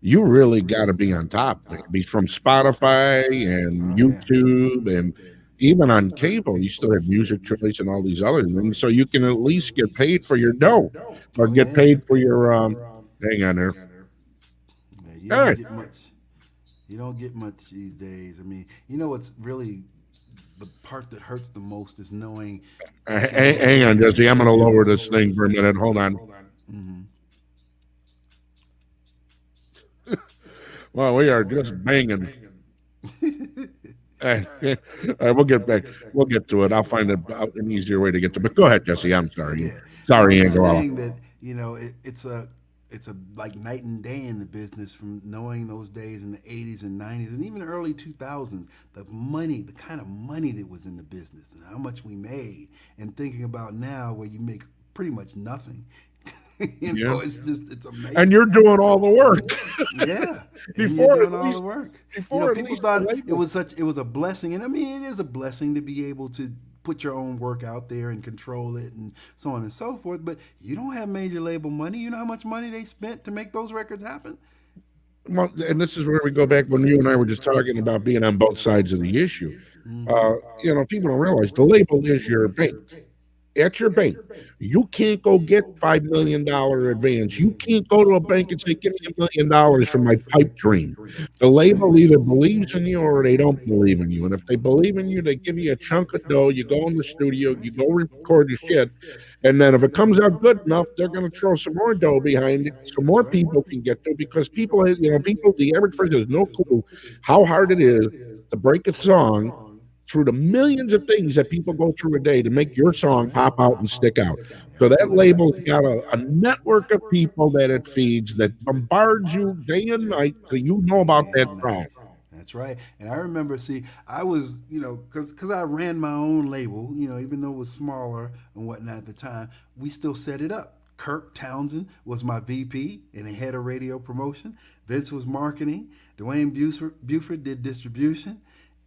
you really got to be on top. Be from Spotify and Oh yeah. YouTube, and even on cable, you still have Music Choice and all these other things, so you can at least get paid for your dough, or Oh get yeah. paid for your. Hang on there. Yeah, you All don't right. get much. You don't get much these days. I mean, you know what's really the part that hurts the most is knowing you don't Hang get on, paid. Jesse. I'm going to lower this thing for a minute. Hold on. Hmm. Well, we are just banging. We'll get back. We'll get to it. I'll find an easier way to get to it. But go ahead, Jesse. I'm sorry. Yeah. No, I Sorry, was just Angela. saying that it's a like night and day in the business from knowing those days in the '80s and '90s and even early 2000s. The money, the kind of money that was in the business and how much we made, and thinking about now where you make pretty much nothing. Yeah. It's And amazing. you're doing all the work. Yeah, and you're before at doing all the least work. before at People least the thought label. it was a blessing, and I mean it is a blessing to be able to put your own work out there and control it and so on and so forth. But you don't have major label money. You know how much money they spent to make those records happen? Well, and this is where we go back when you and I were just talking about being on both sides of the issue. Hmm. You know, people don't realize the label is your bank. at your bank. You can't go get $5 million advance. You can't go to a bank and say, "Give me $1 million for my pipe dream." The That's label right. either believes in you or they don't believe in you. And if they believe in you, they give you a chunk of dough. You go in the studio, you go record your shit, and then if it comes out good enough, they're going to throw some more dough behind it so That's more right. people can get to, because people, people, the average person has no clue how hard it is to break a song through the millions of things that people go through a day to make your That's song right. pop out and stick out. So that Absolutely. label's got a network of people that it feeds that bombards you day and night so you know about Day that and song. night. That's right. And I remember, see, I was, because I ran my own label, even though it was smaller and whatnot at the time, we still set it up. Kirk Townsend was my VP and he head of radio promotion. Vince was marketing. Dwayne Buford did distribution.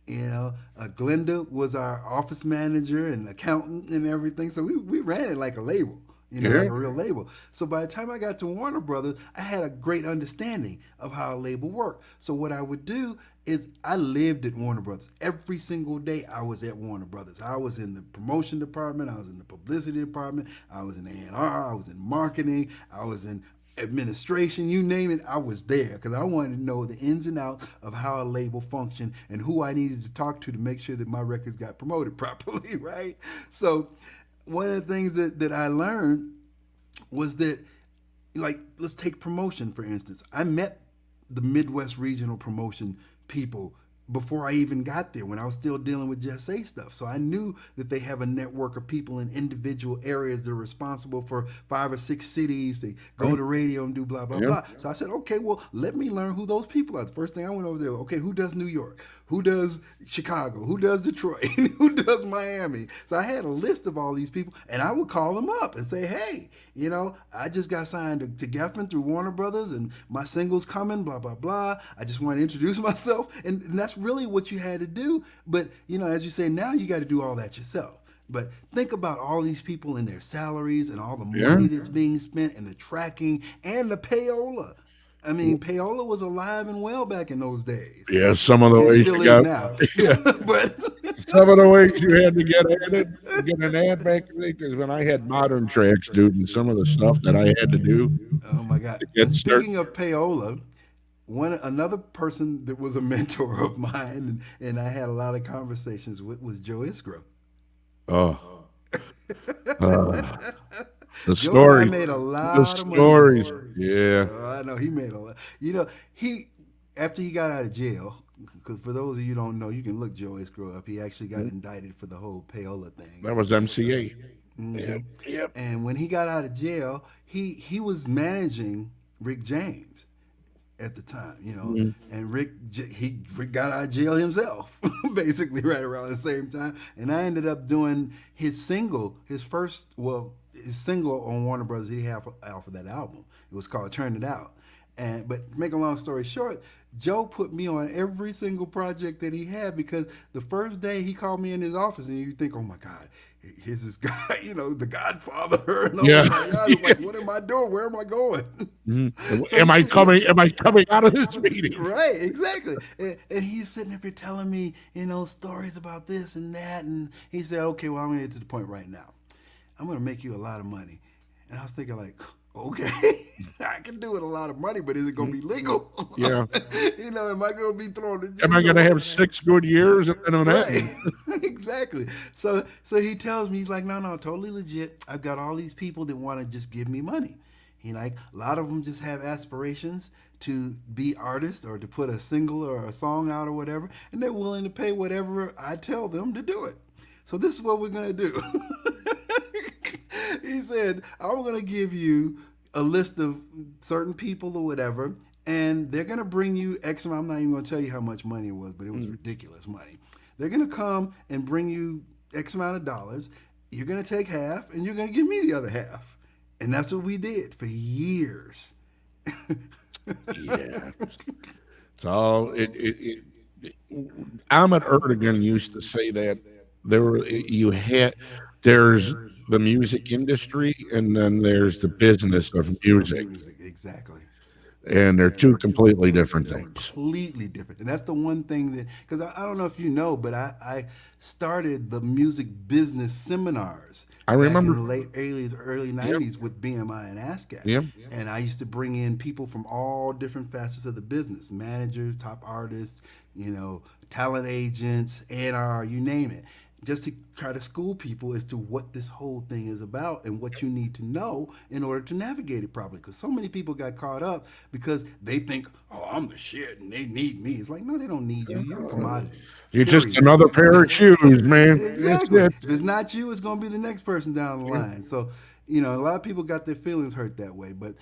Glenda was our office manager and accountant and everything. So we ran it like a label, Yeah. like a real label. So by the time I got to Warner Brothers, I had a great understanding of how a label worked. So what I would do is I lived at Warner Brothers. Every single day I was at Warner Brothers. I was in the promotion department, I was in the publicity department, I was in A&R, I was in marketing, I was in administration, you name it, I was there because I wanted to know the ins and outs of how a label functioned and who I needed to talk to make sure that my records got promoted properly, right? So, one of the things that I learned was that, like, let's take promotion for instance. I met the Midwest regional promotion people before I even got there when I was still dealing with Jesse stuff. So I knew that they have a network of people in individual areas that are responsible for 5 or 6 cities. They go Right. to radio and do blah, blah, Yeah. blah. So I said, okay, well, let me learn who those people are. The first thing I went over there, okay, who does New York? Who does Chicago? Who does Detroit? Who does Miami? So I had a list of all these people and I would call them up and say, hey, I just got signed to Geffen through Warner Brothers and my single's coming, blah, blah, blah. I just want to introduce myself. And that's really what you had to do. But, as you say, now you got to do all that yourself. But think about all these people and their salaries and all the Yeah. money that's being spent and the tracking and the payola. I mean, payola was alive and well back in those days. Yeah. Some of the It ways still you is got, now. yeah. But Some of the ways you had to get an ad back in the day, because when I had modern tracks, dude, and some of the stuff that I had to do oh my God. to And get certain. speaking of payola, another person that was a mentor of mine and I had a lot of conversations with was Joe Iskra. Oh, uh, the Joe and I stories, made a the lot of money. stories. Yeah. I know he made a lot. He after he got out of jail, because for those of you who don't know, you can look Joe Iskra up. He actually got indicted for the whole payola thing. That was MCA. hmm Yep. Yep. And when he got out of jail, he was managing Rick James at the time, Mhm. and Rick got out of jail himself, basically right around the same time. And I ended up doing his single, his single on Warner Brothers. He had out for that album. It was called "Turn It Out." But to make a long story short, Joe put me on every single project that he had because the first day he called me in his office, and you think, oh my God, here's this guy, the Godfather, and oh Yeah. my God, it's like, what am I doing? Where am I going? Mhm. So Am I coming? Am I coming out of this meeting? right, exactly. And he's sitting up here telling me, stories about this and that. And he said, okay, well, I'm going to get to the point right now. I'm going to make you a lot of money. And I was thinking, like, okay, I can do it a lot of money, but is it going to be legal? Yeah. Am I going to be thrown in Am I jail? going to have 6 good years and then I'm Right, happy? exactly. So he tells me, he's like, no, totally legit. I've got all these people that want to just give me money. A lot of them just have aspirations to be artists or to put a single or a song out or whatever, and they're willing to pay whatever I tell them to do it. So this is what we're gonna do. He said, I'm gonna give you a list of certain people or whatever, and they're gonna bring you X amount. I'm not even gonna tell you how much money it was, but it was ridiculous money. They're gonna come and bring you X amount of dollars. You're gonna take half, and you're gonna give me the other half. And that's what we did for years. Yeah. So Ahmet Erdogan used to say that there's the music industry and then there's the business of Of music. music, exactly. and they're two completely different things. Completely different. And that's the one thing that, because I don't know if you know, but I started the music business seminars I back in remember. the late 80s, early Yeah, 90s with BMI and ASCAP. yeah. And I used to bring in people from all different facets of the business, managers, top artists, talent agents, A&R, you name it, just to try to school people as to what this whole thing is about and what you need to know in order to navigate it properly. Because so many people got caught up because they think, oh, I'm the shit and they need me. It's like, no, they don't need you. You're a commodity. You're just Period. another pair of shoes, man. That's Exactly. it. If it's not you, it's going to be the next person down the Yeah. line. So, a lot of people got their feelings hurt that way. But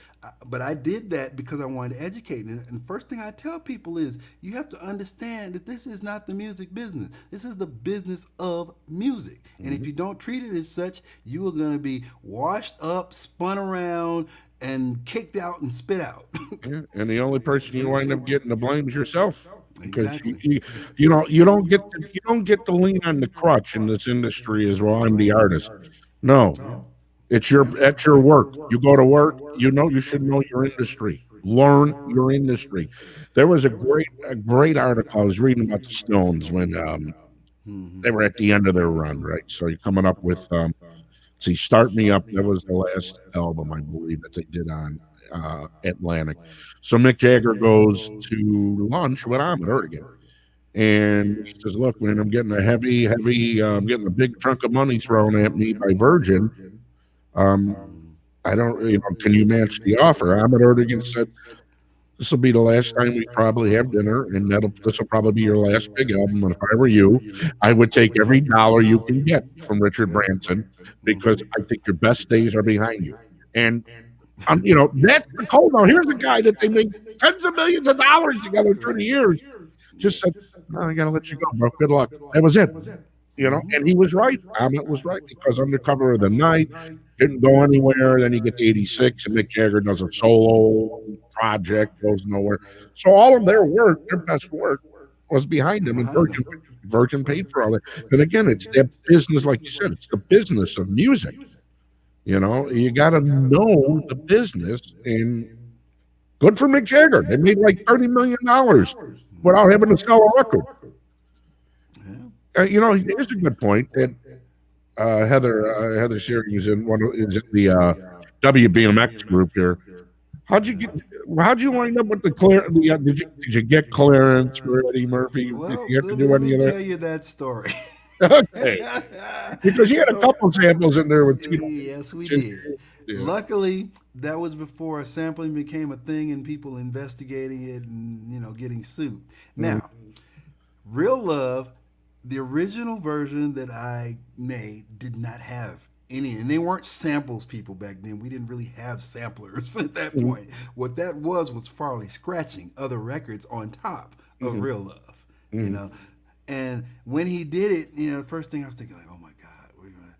I did that because I wanted to educate. And the first thing I tell people is you have to understand that this is not the music business. This is the business of music. And if you don't treat it as such, you are going to be washed up, spun around, and kicked out and spit out. Yeah. And the only person you wind up getting the blame is yourself, because Exactly. you don't get to lean on the crutch in this industry as well. I'm the artist. No, Yeah. it's your at your work. You go to work. You should know your industry. Learn your industry. There was a great article I was reading about the Stones when Mm-hmm. they were at the end of their run, right? So you're coming up with see, Start Me Up. That was the last album, I believe, that they did on Atlantic. So Mick Jagger goes to lunch with Ahmet Ertegun, and he says, "Look, man, I'm getting a I'm getting a big chunk of money thrown at me by Virgin. Um, I don't, can you match the offer?" Ahmet Ertegun said, "This will be the last time we probably have dinner, and this will probably be your last big album. And if I were you, I would take every dollar you can get from Richard Yep. Branson, because Mm-hmm. I think your best days are behind you." And that's the code. Now, here's a guy that they made tens of millions of dollars together through the years. Just said, "No, I got to let you go, bro. Good luck." That was it. And he was right. Ahmet was right, because Undercover of the Night didn't go anywhere. Then you get to 86, and Mick Jagger does a solo project, goes nowhere. So all of their work, their best work, was behind them, and Behind them. Virgin paid for all that. And again, it's that business, like you said, it's the business of music. You got to know the business, and good for Mick Jagger. They made like $30 million without having to sell a record. Yeah. Here's a good point that Heather Shearing is in the WBMX group here. How'd you get? How'd you wind up with the clear? Did you get clearance for Eddie Murphy? Did Well, you have to do let any me of that? tell you that story. Okay, because you had a So, couple samples in there with yes, we Ginger. did. Yeah. Luckily, that was before sampling became a thing and people investigating it and getting sued. Mm, Now, Real Love, the original version that I made did not have any, and they weren't samples people back then. We didn't really have samplers at that mm, point. What that was Farley scratching other records on top of mm, Real Love, you mm, know. And when he did it, the first thing I was thinking, like, oh my God, we're gonna.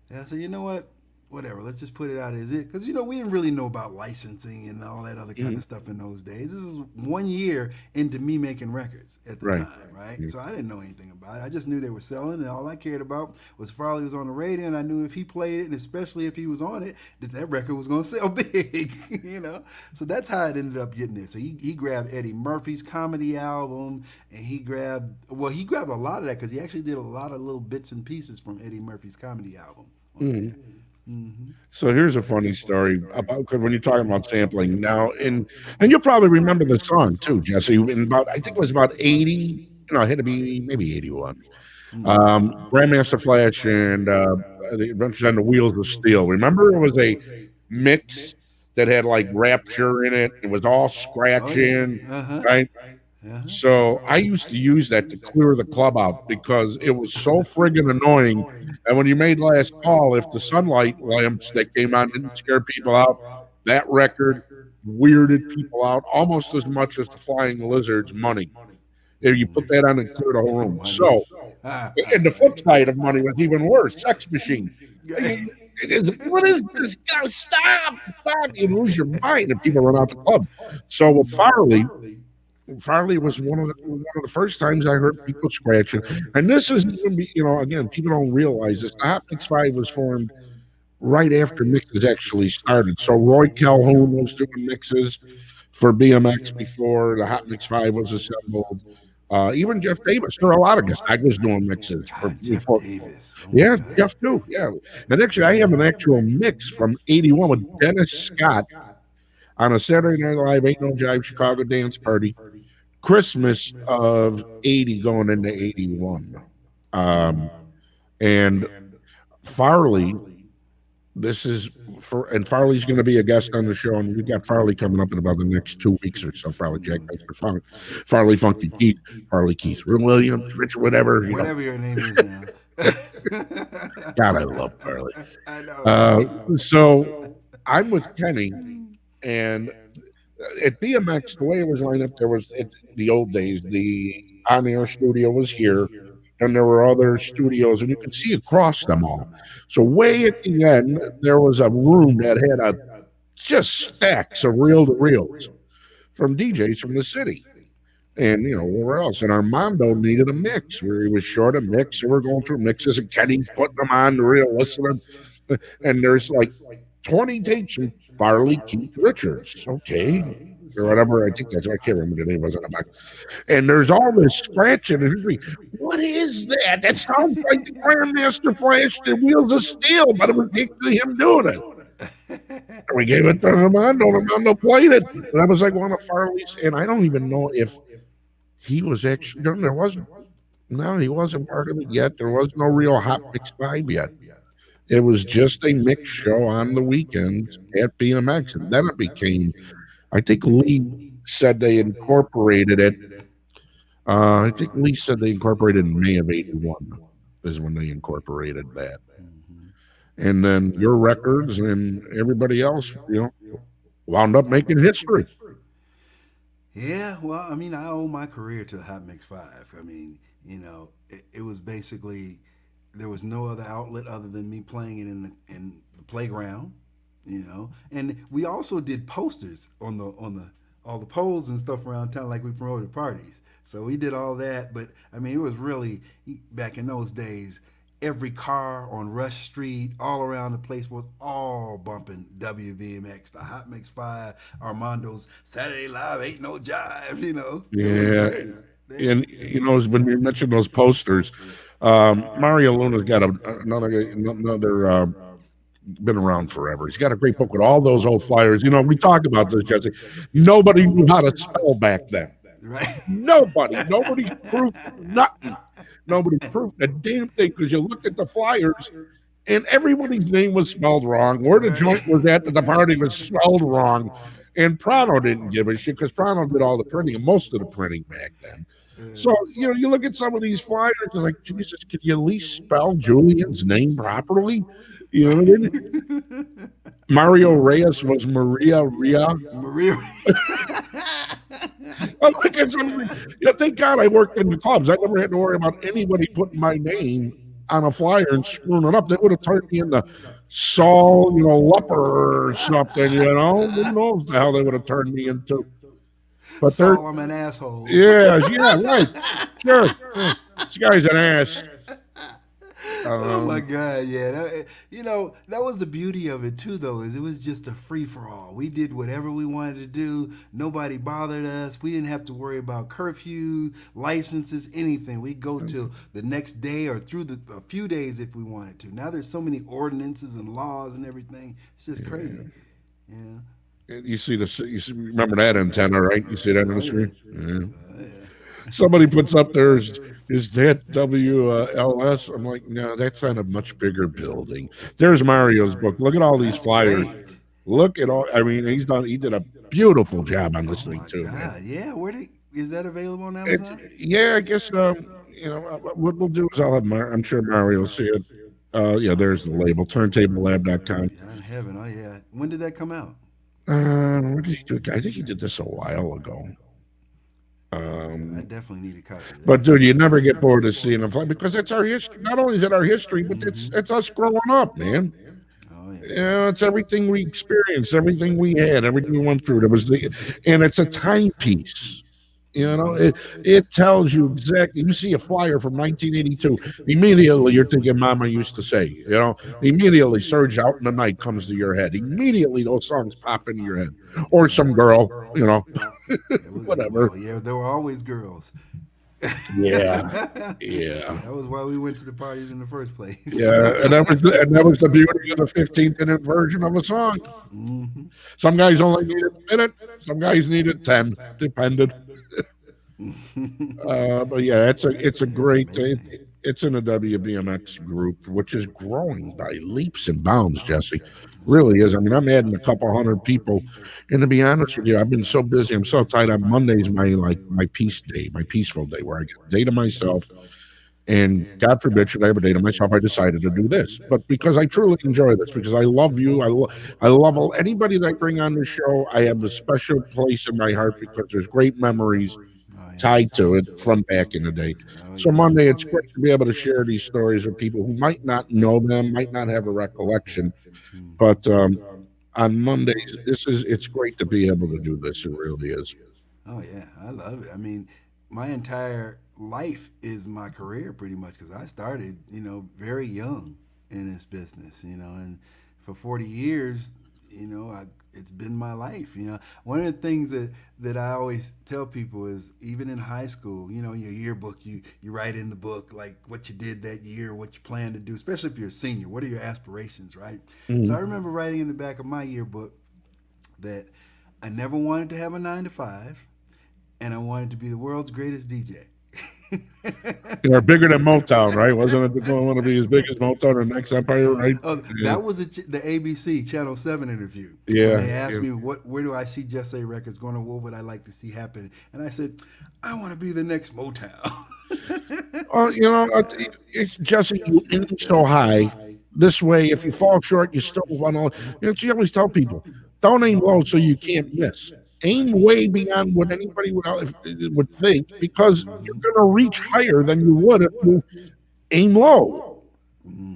And I said, you know what? Whatever, let's just put it out as it. Because, we didn't really know about licensing and all that other kind mm. of stuff in those days. This is 1 year into me making records at the Right. time, right? Mm. So I didn't know anything about it. I just knew they were selling, and all I cared about was Farley was on the radio, and I knew if he played it, and especially if he was on it, that record was going to sell big. So that's how it ended up getting there. So he grabbed Eddie Murphy's comedy album, and he grabbed a lot of that because he actually did a lot of little bits and pieces from Eddie Murphy's comedy album on Mm. there. Mm-hmm. So here's a funny story about, because when you're talking about sampling now, and you'll probably remember the song too, Jesse. In about, I think it was about 80. It had to be maybe 81. Grandmaster Flash and the Adventures on the Wheels of Steel. Remember, it was a mix that had like Rapture in it. It was all Oh yeah. scratching, Uh huh. right? Uh huh. So I used to use that to clear the club out, because it was so friggin' annoying. And when you made Last Call, if the sunlight lamps that came on didn't scare people out, that record weirded people out almost as much as the Flying Lizards Money. If you put that on and clear the whole room. Money. So, and the flip side of Money was even worse. Sex Machine. I mean, what is this guy? Stop! Stop! You lose your mind if people run out the club. So with Farley was one of the first times I heard people scratching. And this is, again, people don't realize this. The Hot Mix Five was formed right after mixes actually started. So Roy Calhoun was doing mixes for BMX before the Hot Mix 5 was assembled. Even Jeff Davis, there are a lot of guys. I was doing mixes for God, Jeff before. Davis. Oh my Yeah, God. Jeff too. Yeah, and actually, I have an actual mix from '81 with Dennis Scott on a Saturday Night Live Ain't No Jive Chicago Dance Party, Christmas of '80 going into '81, um, and Farley. This is for, and Farley's going to be a guest on the show, and we got Farley coming up in about the next 2 weeks or so. Farley Jack, Farley Funky Keith, Farley Keith Williams, Richard, whatever, you know. Whatever your name is now. God, I love Farley. I know, Uh, right? so I'm with Kenny, and at BMX, the way it was lined up, there was the old days. The on-air studio was here, and there were other studios, and you could see across them all. So way at the end, there was a room that had a just stacks of reel-to-reels from DJs from the city. And where else? And Armando needed a mix where he was short a mix. So we're going through mixes, and Kenny's putting them on the reel, listening. And there's like 20 tapes from Farley Keith Richards. Okay. Or whatever. I think that's, I can't remember the name was on the back. And there's all this scratching. And he's like, what is that? That sounds like the Grandmaster Flash, the Wheels of Steel, but it was actually him doing it. And we gave it to Armando. Armando played it. And I was like one of Farley's. And I don't even know if he was actually, there wasn't, no, he wasn't part of it yet. There was no real Hot Mix 5 yet. It was just a mix show on the weekends at BMX. And then it became, I think Lee said they incorporated it. I think Lee said they incorporated in May of '81 is when they incorporated that. Mhm. And then your records and everybody else, wound up making history. Yeah, well, I mean, I owe my career to Hot Mix 5. I mean, it was basically there was no other outlet other than me playing it in the playground, And we also did posters on the all the poles and stuff around town, like we promoted parties. So we did all that, but I mean, it was really back in those days. Every car on Rush Street, all around the place, was all bumping WBMX, the Hot Mix 5, Armando's Saturday Live Ain't No Jive. It was Yeah. great. And, when you mentioned those posters, Mario Luna's got another been around forever. He's got a great book with all those old flyers. We talk about this, Jesse. Nobody knew how to spell back then. Right. Nobody proved nothing. Nobody proved a damn thing because you looked at the flyers and everybody's name was spelled wrong. Where the joint was at the party was spelled wrong. And Prano didn't give a shit because Prano did all the printing and most of the printing back then. So, you look at some of these flyers, it's like, Jesus, could you at least spell Julian's name properly? You know what I mean? Mario Reyes was Maria Ria. Maria. I'm thinking something. Thank God I worked in the clubs. I never had to worry about anybody putting my name on a flyer and screwing it up. They would have turned me into Saul, Lupper or something, Who knows the hell they would have turned me into. But Saul, I'm an asshole. yeah, right. Sure. This guy's an ass. Oh my God, yeah. That was the beauty of it too, though, is it was just a free for all. We did whatever we wanted to do. Nobody bothered us. We didn't have to worry about curfew, licenses, anything. We'd go till the next day or through a few days if we wanted to. Now there's so many ordinances and laws and everything. It's just crazy. Yeah. You see this? Remember that antenna, right? You see that on the screen? Yeah. Somebody puts up there, is that WLS? I'm like, no, that's on a much bigger building. There's Mario's book. Look at all these flyers. Great. Look at all. I mean, he did a beautiful job on this Oh thing my too, God. man. Yeah. Is that available on Amazon? Yeah, I guess. What we'll do is I'm sure Mario will see it. Yeah, there's the label, turntablelab.com. Yeah, in heaven. Oh yeah. When did that come out? What did he do? I think he did this a while ago. I definitely need a copy of that. But dude, you never get bored of seeing them fly because that's our history. Not only is it our history, but it's us growing up, man. Oh yeah. It's everything we experienced, everything we had, everything we went through. And it's a timepiece. You know, it tells you exactly. You see a flyer from 1982, immediately you're thinking Mama used to say, you know, immediately Surge Out in the Night comes to your head. Immediately those songs pop into your head. Or some girl, you know, It was whatever. well, yeah. There were always girls. Yeah, That yeah. was why we went to the parties in the first place. Yeah, and that was the beauty of the 15-minute version of a song. Hmm. Some guys only needed a minute, some guys needed 10, depended. But yeah, it's a It's great amazing. it's in a WBMX group, which is growing by leaps and bounds, Jesse. That's Really right. is. I mean, I'm adding a couple hundred people. And to be honest with you, I've been so busy. I'm so tight. On Monday's my peace day, my peaceful day, where I get a day to myself. And God forbid, should I have a day to myself, I decided to do this. But because I truly enjoy this, because I love you, I love anybody that I bring on the show. I have a special place in my heart because there's great memories Oh yeah. tied to it from back in the day. Oh So yeah. Monday, it's great to be able to share these stories with people who might not know them, might not have a recollection. Hmm. But on Mondays, it's great to be able to do this. It really is. Oh yeah, I love it. I mean, my entire life is my career pretty much because I started, very young in this business, and for 40 years, it's been my life. One of the things that I always tell people is even in high school, your yearbook, you write in the book like what you did that year, what you plan to do, especially if you're a senior. What are your aspirations, right? So I Mhm. remember writing in the back of my yearbook that I never wanted to have a 9 to 5 and I wanted to be the world's greatest DJ. They're bigger than Motown, right? Wasn't it going to be as big as Motown or Next Empire, right? Oh, Yeah, that was the ABC Channel 7 interview when yeah, they asked yeah. me where do I see Jesse Records going, or what would I like to see happen, and I said I want to be the next Motown. Well, it's Jesse, you aim so high. This way, if you fall short, you still want to. You always tell people, don't aim low so you can't miss. Aim way beyond what anybody would think, because you're going to reach higher than you would if you aim low. Hmm.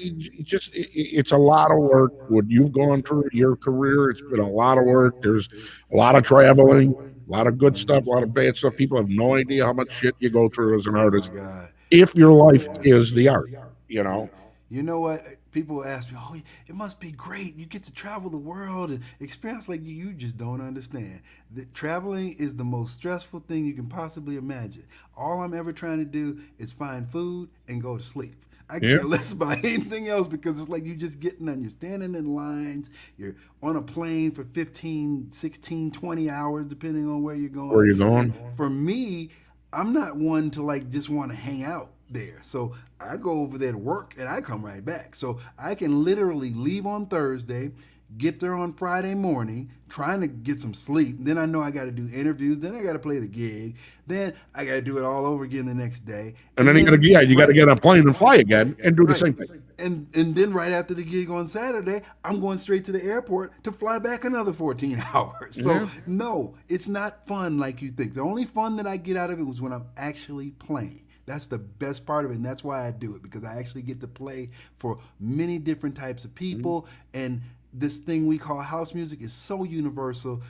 It's a lot of work. What you've gone through your career, it's been a lot of work. There's a lot of traveling, a lot of good stuff, a lot of bad stuff. People have no idea how much shit you go through as an Oh my artist God. if your life Yeah. is the art, you Yeah. know. You know what? People ask me, "Oh, it must be great. You get to travel the world and experience like you just don't understand. That traveling is the most stressful thing you can possibly imagine. All I'm ever trying to do is find food and go to sleep. I Yeah. care less about anything else because it's like you just getting on, you're standing in lines, you're on a plane for 15, 16, 20 hours, depending on where you're Where going. you And going? for me, I'm not one to like just want to hang out there. So I go over there to work and I come right back. So I can literally leave on Thursday, get there on Friday morning, trying to get some sleep. Then I know I got to do interviews. Then I got to play the gig. Then I got to do it all over again the next day. And And then then you got to right, get on a plane and fly again and do the right. same thing. And then right after the gig on Saturday, I'm going straight to the airport to fly back another 14 hours. So Yeah. no, it's not fun like you think. The only fun that I get out of it was when I'm actually playing. That's the best part of it, and that's why I do it, because I actually get to play for many different types of people. And this thing we call house music is so universal.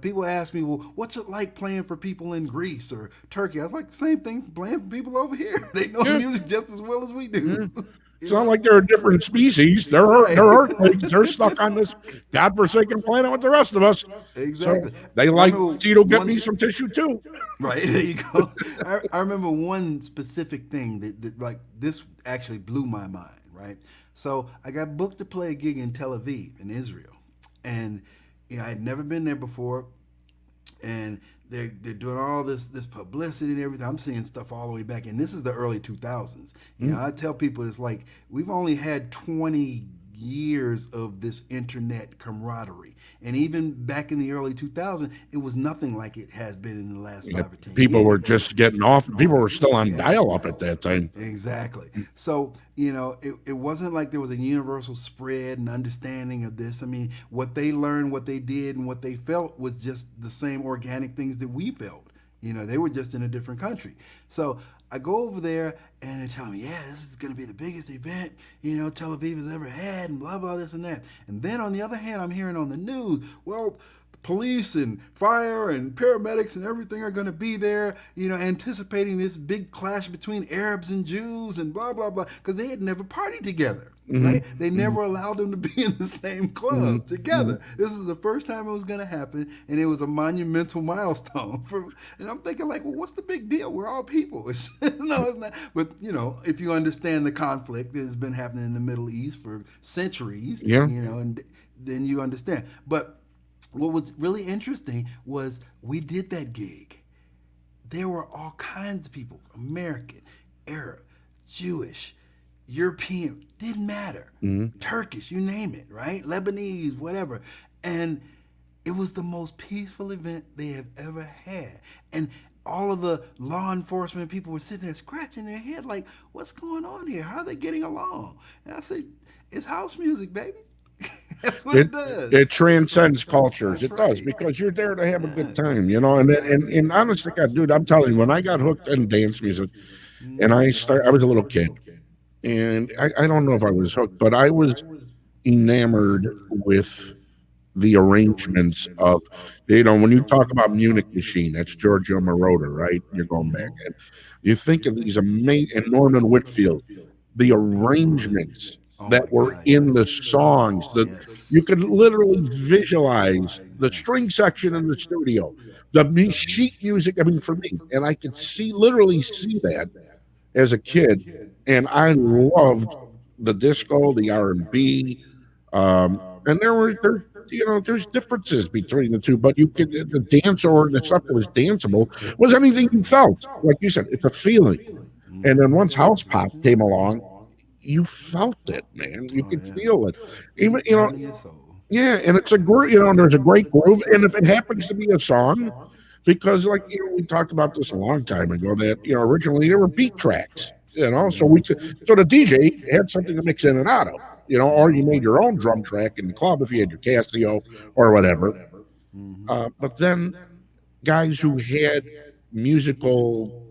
People ask me, well, what's it like playing for people in Greece or Turkey? I was like, same thing playing for people over here. They know the Yeah. music just as well as we do. Yeah. It's not like they're a different species. They're Right. earthquakes. They're stuck on this godforsaken planet with the rest of us. So Exactly. they I like remember Tito get me one. some tissue too. Right, there you go. I remember one specific thing that like this actually blew my mind. Right, so I got booked to play a gig in Tel Aviv in Israel, and I had never been there before, and they're doing all this publicity and everything. I'm seeing stuff all the way back, and this is the early 2000s. I tell people it's like we've only had 20 years of this internet camaraderie, and even back in the early 2000s, it was nothing like it has been in the last Yeah, 5 or 10 years. people were just getting off. People were still on Yeah. dial up at that time. Exactly. So, it wasn't like there was a universal spread and understanding of this. I mean, what they learned, what they did, and what they felt was just the same organic things that we felt. They were just in a different country. So I go over there and they tell me, yeah, this is going to be the biggest event, Tel Aviv has ever had, and blah, blah, this and that. And then on the other hand, I'm hearing on the news, well, the police and fire and paramedics and everything are going to be there, anticipating this big clash between Arabs and Jews and blah, blah, blah, because they had never partied together. Hmm. Right? They never allowed them to be in the same Hmm. club together. This is the first time it was going to happen, and it was a monumental milestone. And I'm thinking, like, well, what's the big deal? We're all people. No, it's not. But if you understand the conflict that has been happening in the Middle East for centuries, Yeah. and then you understand. But what was really interesting was we did that gig. There were all kinds of people: American, Arab, Jewish, European, didn't matter. Hmm. Turkish, you name it, right? Lebanese, whatever. And it was the most peaceful event they have ever had. And all of the law enforcement people were sitting there scratching their head like, what's going on here? How are they getting along? And I said, it's house music, baby. That's what it does. It transcends cultures. That's It does right. because you're there to have a Yeah. good time, and honest to God, dude, I'm telling you, when I got hooked in dance music, and I was a little kid, and I don't know if I was hooked, but I was enamored with the arrangements of, when you talk about Munich Machine, that's Giorgio Moroder, right? You're going back, and you think of these amazing, and Norman Whitfield, the arrangements Oh that my were God, in the yes. songs, that Yes. you could literally visualize the string section in the studio, the sheet music. I mean, for me, and I could literally see that as a kid, and I loved the disco, the R&B, and there's differences between the two, but you could the dance or the stuff that was danceable was anything you felt. Like you said, it's a feeling. And then once house pop came along, you felt it, man. You Oh could yeah. feel it. Even, Deep down in your soul. yeah, and it's a great, there's a great groove. And if it happens to be a song, because like, we talked about this a long time ago, that, originally there were beat tracks, so so the DJ had something to mix in and out of, or you made your own drum track in the club if you had your Casio or whatever. But then guys who had musical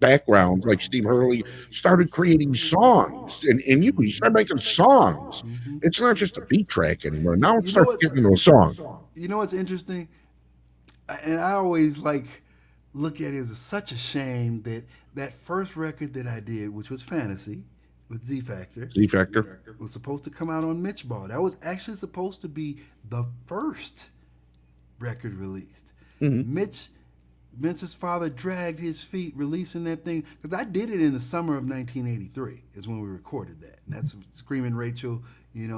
background, like Steve Hurley, started creating songs, and you start making songs. It's not just a beat track anymore. Now it You know starts what's getting into a song. you know what's interesting? And I always look at it as such a shame that that first record that I did, which was Fantasy with Z Factor, Z Factor. was supposed to come out on Mitch Ball. That was actually supposed to be the first record released. Hmm. Mitch Vince's father dragged his feet releasing that thing because I did it in the summer of 1983 is when we recorded that. And that's Screaming Rachel,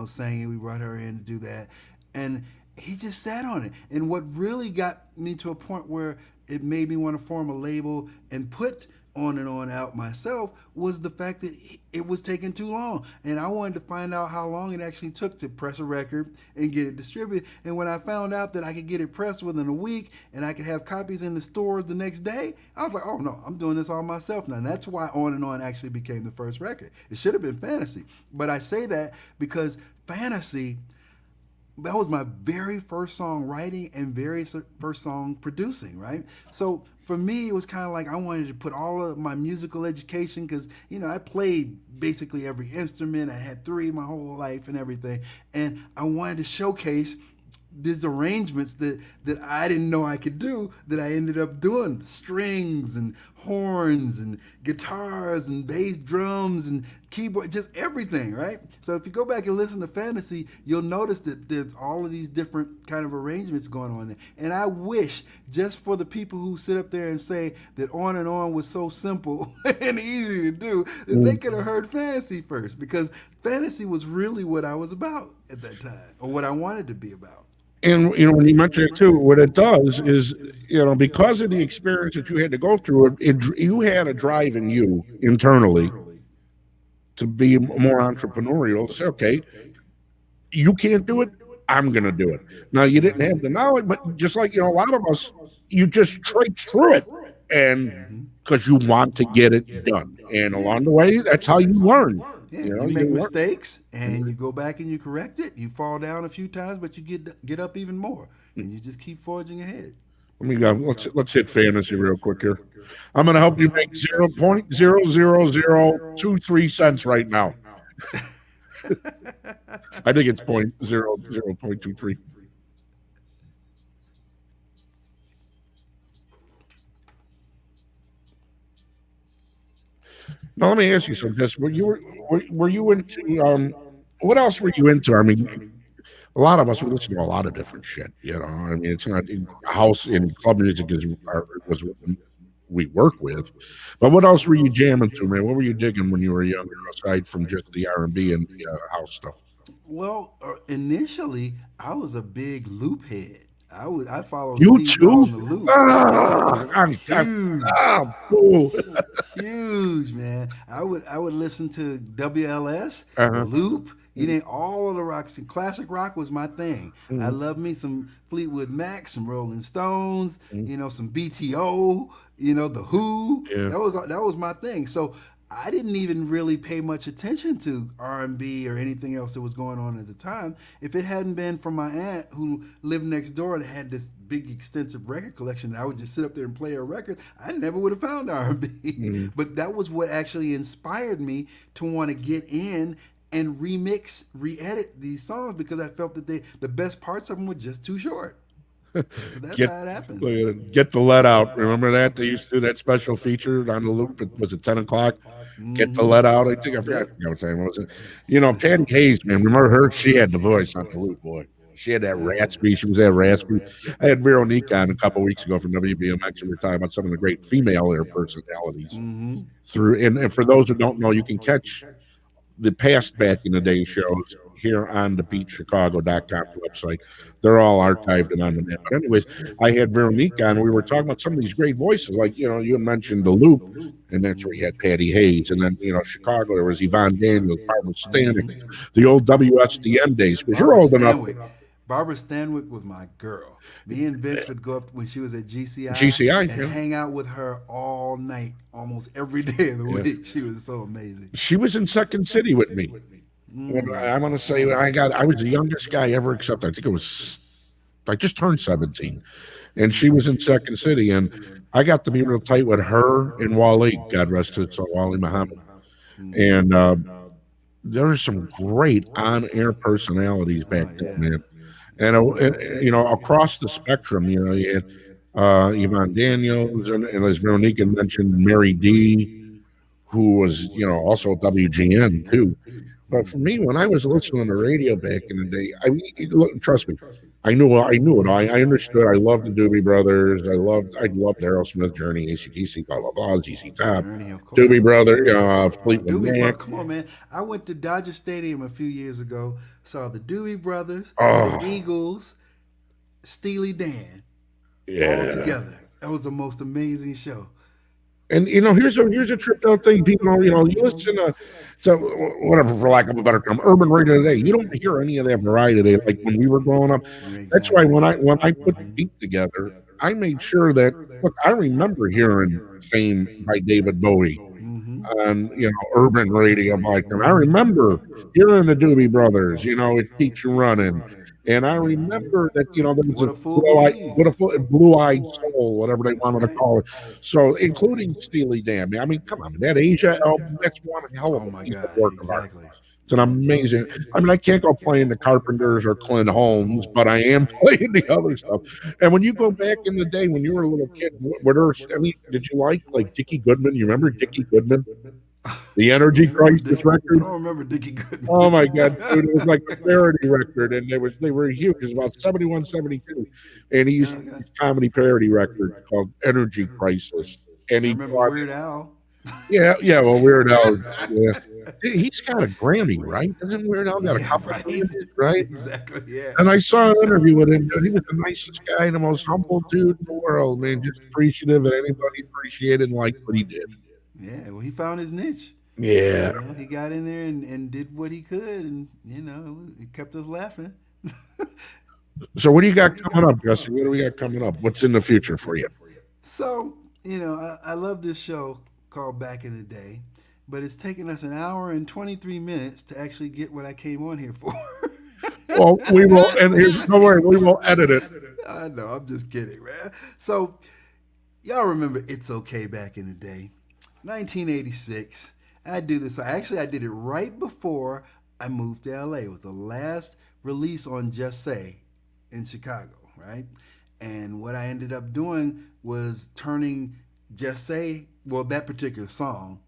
singing. We brought her in to do that. And he just sat on it. And what really got me to a point where it made me want to form a label and put On and On out myself was the fact that it was taking too long. And I wanted to find out how long it actually took to press a record and get it distributed. And when I found out that I could get it pressed within a week and I could have copies in the stores the next day, I was like, oh no, I'm doing this all myself now. And that's why On and On actually became the first record. It should have been Fantasy. But I say that because Fantasy, that was my very first song writing and very first song producing, right? So for me, it was kind of like I wanted to put all of my musical education because, I played basically every instrument. I had three my whole life and everything. And I wanted to showcase these arrangements that I didn't know I could do that I ended up doing: strings and horns and guitars and bass drums and keyboard, just everything, right? So if you go back and listen to Fantasy, you'll notice that there's all of these different kind of arrangements going on there. And I wish, just for the people who sit up there and say that On and On was so simple and easy to do, that they could have heard Fantasy first, because Fantasy was really what I was about at that time, or what I wanted to be about. And when you mention it too, what it does is, because of the experience that you had to go through, you had a drive in you internally to be more entrepreneurial. To say, okay, you can't do it, I'm going to do it. Now, you didn't have the knowledge, but just like, a lot of us, you just traipse through it, and because you want to get it done. And along the way, that's how you learn. Yeah, you make mistakes and you go back and you correct it. You fall down a few times, but you get up even more, and you just keep forging ahead. Let me go. Let's hit fantasy real quick here. I'm going to help you make 0.00023 cents right now. I think it's 0.00.23. Now let me ask you something. Just were you into what else were you into? I mean, a lot of us we listen to a lot of different shit. You know, I mean, it's not house and club music was what we work with, but what else were you jamming to, man? What were you digging when you were younger, aside from just the R&B and the house stuff? Well, initially I was a big loop head. I followed You Steve Dahl too? on the loop. Oh, Ah, huge, cool. huge man. I would listen to WLS, the Uh-huh. loop. You know, all of the rocks and classic rock was my thing. I Mhm, love me some Fleetwood Mac, some Rolling Stones. mhm. Some BTO. The Who. Yeah. That was my thing. So I didn't even really pay much attention to R&B or anything else that was going on at the time. If it hadn't been for my aunt who lived next door that had this big extensive record collection, that I would just sit up there and play her records, I never would have found R&B. Mhm. But that was what actually inspired me to want to get in and remix, re-edit these songs because I felt that the best parts of them were just too short. So that's Get how it happened. get the let out. Remember that they used to do that special feature on the loop. It was at 10 o'clock. Get the Mm-hmm. let out. I Yep. forgot what time it was. You know, Patty Hayes, man. Remember her? She had the voice on the loop, boy. She had that raspy. She was that raspy. I had Veronique on a couple weeks ago from WBMX, and we were talking about some of the great female air personalities Mm-hmm. through. And for those who don't know, you can catch the past back in the day shows here on the beatchicago.com website. They're all archived and on the net. But anyways, I had Veronique on. And we were talking about some of these great voices, like you mentioned the Loop, and that's where you had Patty Hayes, and then Chicago there was Yvonne Daniels, Barbara Stanek, Mm-hmm. the old WSDN days. Because you're Barbara old enough. Stanwyck. Barbara Stanwyck was my girl. Me and Vince would go up when she was at GCI GCI, and yeah, hang out with her all night, almost every day of the yeah. week. She was so amazing. She was in Second City with me. When Mm, I want to say nice. I was the youngest guy ever, except I think it was I just turned 17, and she was in Second City, and I got to be real tight with her and Wally, God rest his soul, Wally Muhammad, Mm-hmm. and there were some great on-air personalities back Oh then, yeah. man. And across the spectrum, you had Yvonne Daniels, and as Veronica mentioned, Mary D, who was also WGN too. But for me, when I was listening to radio back in the day, I mean, look, trust me, I knew it. I understood. I loved the Doobie Brothers. I loved Aerosmith, Journey, AC/DC, blah blah blah, ZZ Top, Journey, of course. Doobie Brother, Fleetwood Doobie Mac. Brother, come on, man! I went to Dodger Stadium a few years ago. Saw the Doobie Brothers, the Oh Eagles, Steely Dan, all yeah. together. That was the most amazing show. And here's a tripped out thing. People don't, you listen to whatever, for lack of a better term, urban radio today. You don't hear any of that variety today, like when we were growing up. That's why Exactly. when I put the beat together, I made sure that look, I remember hearing Fame by David Bowie Mm-hmm. on urban radio like them. I remember hearing the Doobie Brothers, it keeps you running. And I remember that there was What this a fool believes. blue-eyed soul, whatever they That's wanted to right. call it. So including Steely Dan. I mean, come on, that Asia album, that's one hell of Oh a my piece of God, work of art. exactly. It's an amazing. I mean, I can't go playing the Carpenters or Clint Holmes, but I am playing the other stuff. And when you go back in the day when you were a little kid, were there? I mean, did you like Dickie Goodman? You remember Dickie Goodman, the I don't Energy remember Crisis Dick. I record? don't remember Dickie Goodman. Oh my God, dude! It was like a parody record, and they were huge. It was about 71, 72, and he used to do Okay. these comedy parody records called Energy Crisis, and I he remember brought Weird Al. yeah, yeah. Well, Weird Al, yeah, he's got a Grammy, right? Doesn't Weird Al got a Yeah, couple right. Grammys, right? Exactly. Yeah. And I saw an interview with him, dude. He was the nicest guy, the most humble dude in the world, man. Just appreciative that anybody appreciated and liked what he did. Yeah. Well, he found his niche. Yeah. He got in there and did what he could, and it kept us laughing. So, what do you got coming up, Jesse? What do we got coming up? What's in the future for you? So, I love this show called Back in the Day, but it's taken us an hour and 23 minutes to actually get what I came on here for. Well, we will, and here's don't worry, we will edit it. I know, I'm just kidding, man. So, y'all remember It's Okay back in the day? 1986. I do this. I did it right before I moved to LA. It was the last release on Just Say in Chicago, right? And what I ended up doing was turning Just Say, well, that particular song,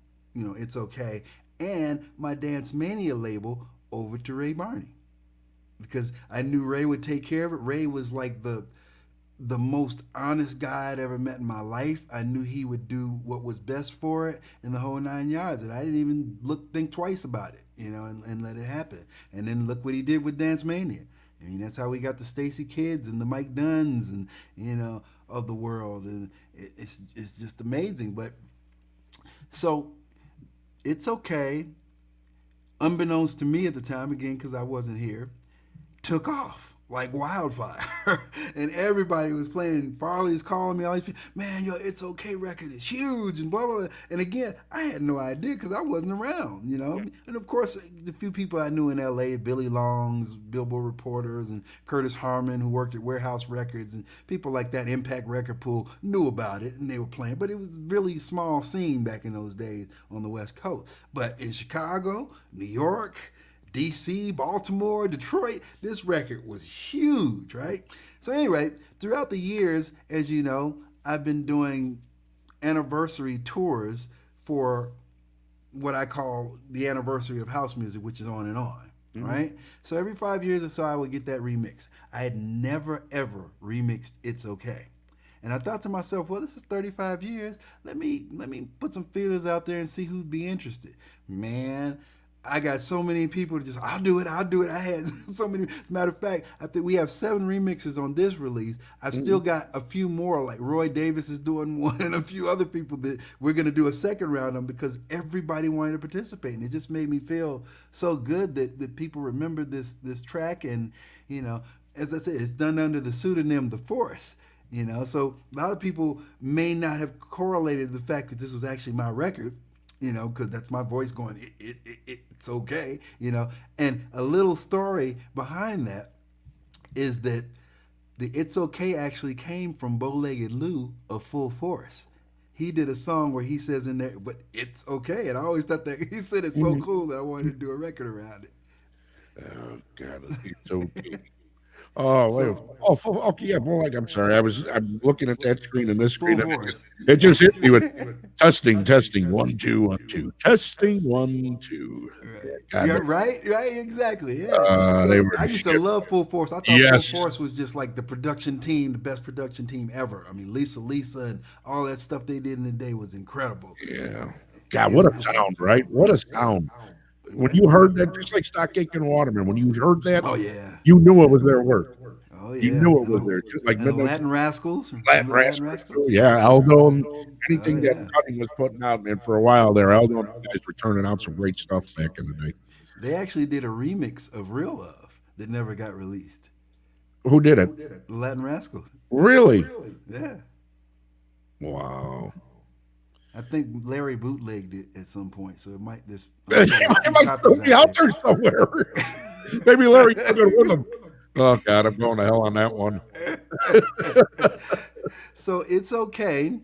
It's Okay, and my Dance Mania label over to Ray Barney because I knew Ray would take care of it. Ray was like the most honest guy I'd ever met in my life. I knew he would do what was best for it in the whole 9 yards, and I didn't even think twice about it, and let it happen. And then look what he did with Dance Mania. I mean, that's how we got the Stacy Kids and the Mike Dunns and of the world, and it's just amazing. But so it's okay, unbeknownst to me at the time, again because I wasn't here, took off like wildfire. And everybody was playing. Farley's calling me all these people, man, yo, It's Okay record is huge and blah blah blah. And again, I had no idea because I wasn't around. And of course the few people I knew in LA, Billy Longs, Billboard reporters, and Curtis Harmon, who worked at Warehouse Records, and people like that, Impact Record Pool, knew about it and they were playing. But it was really small scene back in those days on the West Coast. But in Chicago, New York, DC, Baltimore, Detroit, this record was huge, right? So anyway, throughout the years, as you know, I've been doing anniversary tours for what I call the anniversary of house music, which is on and on, right? So every 5 years or so, I would get that remix. I had never, ever remixed It's Okay. And I thought to myself, well, this is 35 years. Let me put some feelers out there and see who'd be interested. Man, I got so many people to just, I'll do it. I had so many. Matter of fact, I think we have 7 remixes on this release. I've still got a few more, like Roy Davis is doing one and a few other people that we're going to do a second round on because everybody wanted to participate. And it just made me feel so good that people remembered this track. And, as I said, it's done under the pseudonym The Force. So a lot of people may not have correlated the fact that this was actually my record, because that's my voice going, it's okay, And a little story behind that is that the It's Okay actually came from Bow-Legged Lou of Full Force. He did a song where he says in there, but it's okay. And I always thought that he said it's so cool that I wanted to do a record around it. Oh God, it's okay. Oh, wait. So, Okay, yeah, more like I'm sorry. I'm looking at that screen and this Full screen, and Force. it just hit me with testing, 1 2 1 2, testing 1 2. Right. God, Yeah, right, exactly. Yeah. they So were I the used to shit. love Full Force. I thought Full Yes, Force was just like the production team, the best production team ever. I mean, Lisa, and all that stuff they did in the day was incredible. yeah. God, what a sound, right? What a sound. When Yeah. you heard that, just like Stock Aitken Waterman, when you heard that, Oh yeah. you knew it was their work. Oh You yeah. knew it was there. Just like And the Midnight Latin Rascals. Latin Remember the Latin Rascals, Rascals? yeah, Aldo, and Oh anything that yeah. Cutting was putting out, and for a while there, Aldo and the guys were turning out some great stuff back in the day. They actually did a remix of Real Love that never got released. Who did it? The Latin Rascals. Really? Yeah. Wow. I think Larry bootlegged it at some point, so it might this. It might still be out there somewhere. Maybe Larry took it with him. Oh God, I'm going to hell on that one. So It's Okay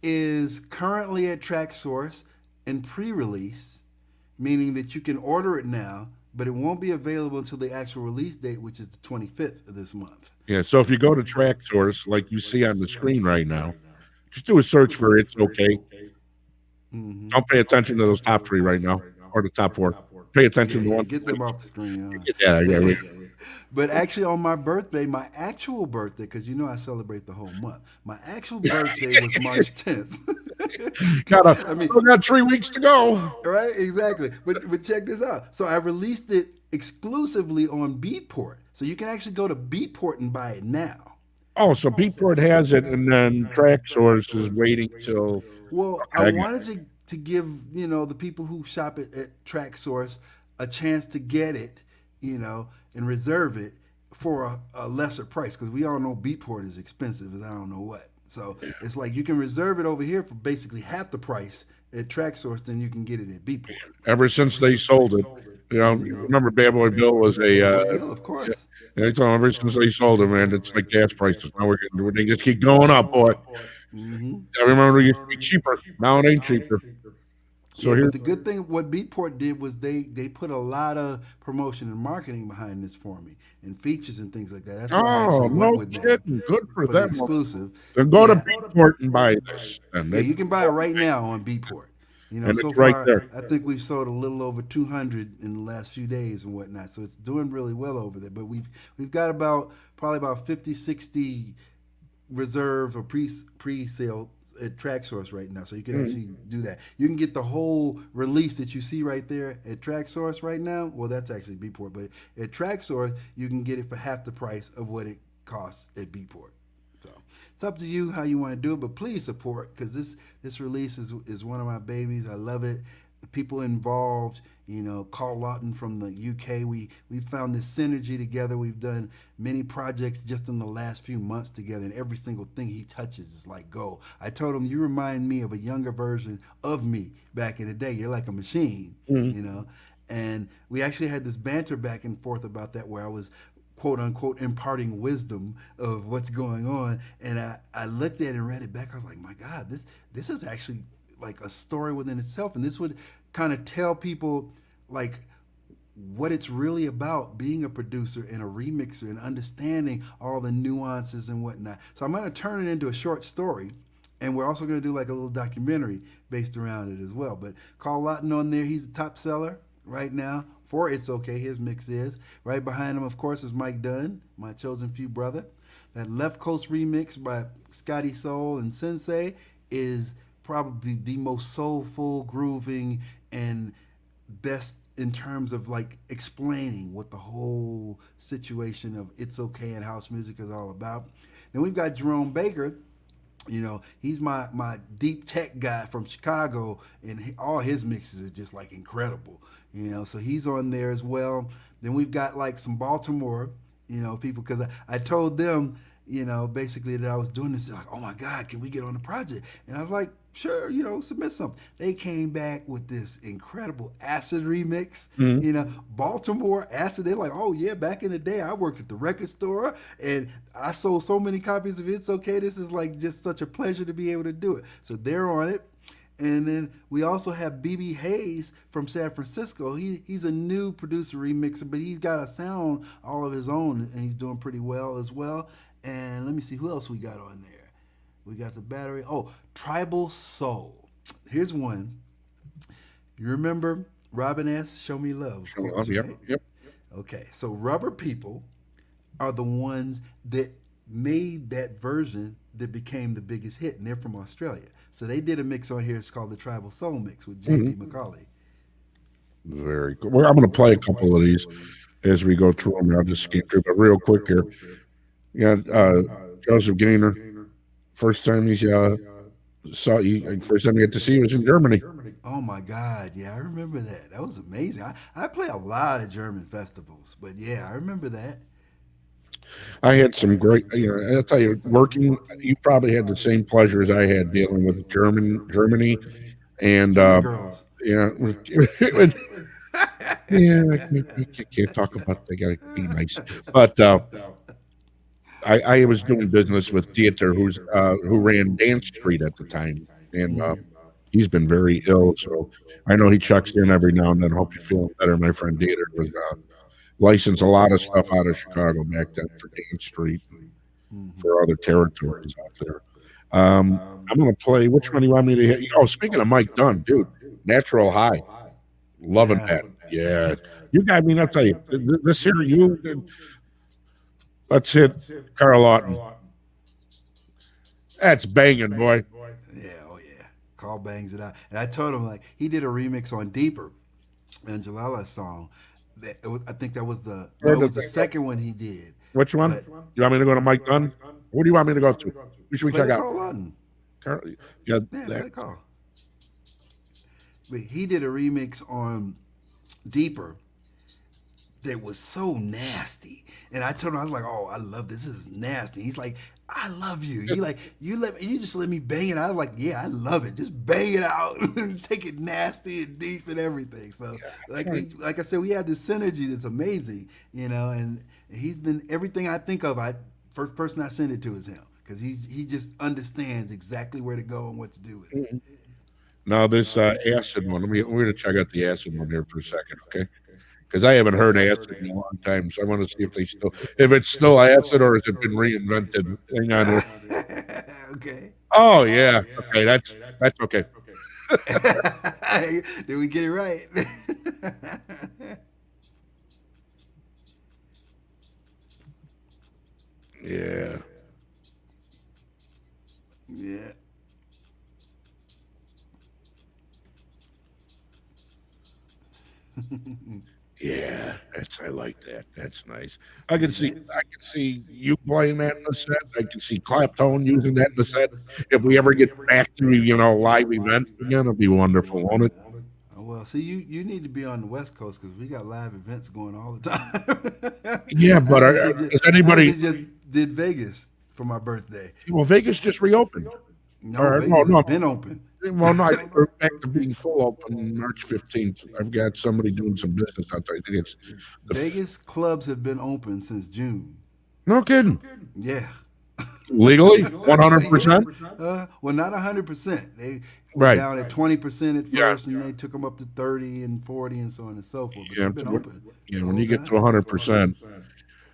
is currently at TrackSource in pre-release, meaning that you can order it now, but it won't be available until the actual release date, which is the 25th of this month. Yeah, so if you go to Track Source, like you see on the screen right now, just do a search for It's Okay. Mm-hmm. Don't pay attention to those top 3 right now, or the top 4. Pay attention to Yeah, one. get them off the screen. Yeah. But actually, on my birthday, my actual birthday, because I celebrate the whole month. My actual birthday was March 10th. Still got 3 weeks to go. Right, exactly. But check this out. So I released it exclusively on Beatport, so you can actually go to Beatport and buy it now. Oh, so Beatport has it, and then Track Source is waiting till. Well, Okay, I wanted to give the people who shop at TrackSource a chance to get it, and reserve it for a lesser price because we all know Beatport is expensive as I don't know what. So it's like you can reserve it over here for basically half the price at TrackSource, then you can get it at Beatport. Ever since they sold it, you remember Bad Boy Bill was a. Bill, of course. Yeah, I told him ever since they sold it, man, it's like gas prices. Now they just keep going up, boy. Mm-hmm. I remember it used to be cheaper. Now it ain't cheaper. So but the good thing, what Beatport did was they put a lot of promotion and marketing behind this for me, and features and things like that. That's why I actually went with them Good for the them. exclusive. Then go to Beatport and buy this. Yeah, you can buy it right now on Beatport. You know, and so it's right far there. I think we've sold a little over 200 in the last few days and whatnot. So it's doing really well over there. But we've got about probably about 50, 60 reserve or pre-sale at TrackSource right now, so you can Mhm. actually do that. You can get the whole release that you see right there at TrackSource right now. Well, that's actually Beatport, but at TrackSource you can get it for half the price of what it costs at Beatport. So it's up to you how you want to do it, but please support because this release is one of my babies. I love it. The people involved, Carl Lawton from the UK. We found this synergy together. We've done many projects just in the last few months together, and every single thing he touches is like gold. I told him, you remind me of a younger version of me back in the day. You're like a machine, Mhm. you know. And we actually had this banter back and forth about that, where I was quote unquote imparting wisdom of what's going on, and I looked at it and read it back. I was like, my God, this is actually like a story within itself, and this would kind of tell people like what it's really about being a producer and a remixer and understanding all the nuances and whatnot. So I'm going to turn it into a short story, and we're also going to do like a little documentary based around it as well. But Carl Lawton on there, he's the top seller right now for It's Okay. His mix is right behind him. Of course, is Mike Dunn, my chosen few brother. That Left Coast remix by Scotty Soul and Sensei is probably the most soulful, grooving, and best in terms of like explaining what the whole situation of It's Okay and house music is all about. Then we've got Jerome Baker. He's my deep tech guy from Chicago, and all his mixes are just like incredible. So he's on there as well. Then we've got like some Baltimore, people, because I told them, basically that I was doing this. They're like, oh my God, can we get on the project? And I was like, sure, submit something. They came back with this incredible Acid remix. Mhm. Baltimore Acid. They're like, oh yeah, back in the day, I worked at the record store and I sold so many copies of It's Okay. This is like just such a pleasure to be able to do it. So they're on it. And then we also have BB Hayes from San Francisco. He's a new producer remixer, but he's got a sound all of his own, and he's doing pretty well as well. And let me see who else we got on there. We got the battery. Oh, Tribal Soul. Here's one. You remember Robin S. Show Me Love, of Show love. course, Yep. right? Yep. Okay, so Rubber People are the ones that made that version that became the biggest hit, and they're from Australia. So they did a mix on here. It's called the Tribal Soul Mix with Mhm. JB McCauley. Very cool. Well, I'm going to play a couple of these as we go through them. I'll just skim through, but real quick here. Yeah, Joseph Gaynor. First time he's first time he got to see was in Germany. Oh my God, yeah, I remember that. That was amazing. I play a lot of German festivals, but yeah, I remember that. I had some great, I'll tell you, working. You probably had the same pleasure as I had dealing with Germany, and German girls. yeah, yeah, I can't talk about. They got to be nice, but I was doing business with Dieter, who ran Dance Street at the time, and he's been very ill. So I know he checks in every now and then. Hope you're feeling better. My friend Dieter was licensed a lot of stuff out of Chicago back then for Dance Street and Mm-hmm. for other territories out there. I'm going to play. Which one do you want me to hit? Oh, speaking of Mike Dunn, dude, Natural High, loving Yeah. that. Yeah, you got me. I'll tell you, this here, let's hit Carl Lawton. That's banging, boy. Yeah, oh yeah. Carl bangs it out. And I told him like he did a remix on Deeper, Angelala's song. I think that was the no, Where it does was the that go? second one he did. Which one? But You want me to go to Mike Dunn? Who do you want me to go to? Who should we play check the out? Carl Lawton. Carl, yeah, Yeah, that, play Carl. But he did a remix on Deeper that was so nasty. And I told him, I was like, oh, I love this. This is nasty. He's like, I love you. You just let me bang it out. I was like, yeah, I love it. Just bang it out and take it nasty and deep and everything. So like I said, we had this synergy that's amazing, and he's been everything I think of. I first person I send it to is him. Because he just understands exactly where to go and what to do with it. now this acid one. We're gonna check out the acid one here for a second, okay? Because I haven't heard acid in a long time, so I want to see if it's still acid or has it been reinvented. Hang on here. Okay. Oh yeah, okay, that's okay. Did we get it right? Yeah. Yeah. Yeah, I like that. That's nice. I can see you playing that in the set. I can see Claptone using that in the set. If we Oh ever yeah. get back to live events again, it'll be wonderful, won't it? Oh, well, see, you need to be on the West Coast because we got live events going all the time. Yeah, but does I anybody? actually just did Vegas for my birthday. Well, Vegas just reopened. No, Or no, Vegas has no. been open. Well, no, I think we're back to being full open March 15th. I've got somebody doing some business out there. I think it's Vegas clubs have been open since June. no kidding. Yeah. Legally, Yeah. 100%. Well, not 100%. They were Right. down at 20% at Yeah. first, and they took them up to 30 and 40 and so on and so forth. But Yeah. they've been open Yeah. the When whole you get to time. 100%,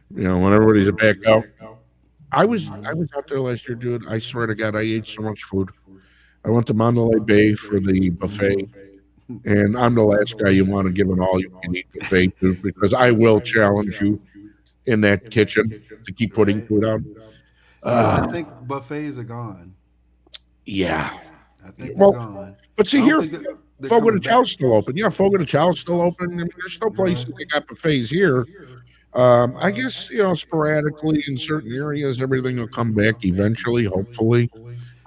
when everybody's back out. I was out there last year, dude. I swear to God, I ate so much food. I went to Mandalay Bay for the buffet, and I'm the last guy you want to give an all you can eat buffet to because I will challenge you in that kitchen to keep putting Right. food out. I Uh, think buffets are gone. yeah. I think they're Well, gone. but I see don't here, think they're Fogo de coming back. Chau's still open. Yeah, Fogo de Chau's still open. I mean, there's still places Right. that got buffets here. I guess sporadically in certain areas, everything will come back eventually. Hopefully,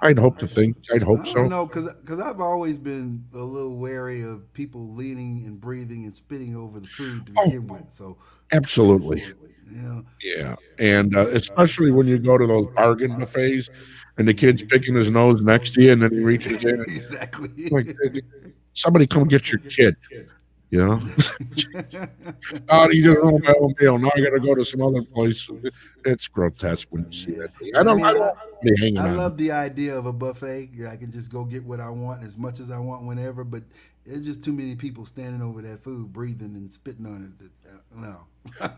I'd hope to think. I'd hope I don't so. know, cause I've always been a little wary of people leaning and breathing and spitting over the food to Oh, begin with. So, absolutely. you know, Yeah, and especially when you go to those bargain buffets, and the kid's picking his nose next to you, and then he reaches in and exactly. like, somebody come get your kid. You know, oh, you just want my own meal. Now I got to go to some other place. It's grotesque when you see Yeah, that thing. I and I don't. mean, I don't be hanging I on. love the idea of a buffet. I can just go get what I want as much as I want whenever. But it's just too many people standing over that food, breathing and spitting on it. No,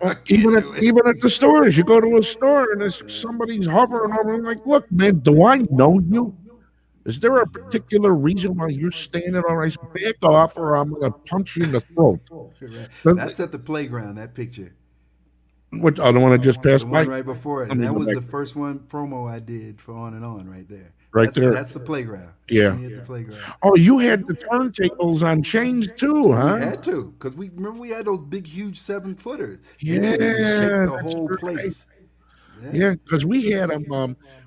I Well, can't do it. even at the stores, you go to a store and there's somebody's hovering over. I'm like, look, man, do I know you? Is there a particular reason why you're standing on ice? Back off, or I'm going to punch you in the throat. Right. The, That's at the playground. That picture, which other one I just the passed by? one right before it. Let me That go was back the first one promo I did for On and On right there. right there. That's the playground. That's Yeah. me at the playground. Oh, you had the turntables on chains too, We huh? had to, because we remember we had those big, huge 7-footers. They could just shake Yeah, the that's whole right. place. Yeah. Yeah, because we had them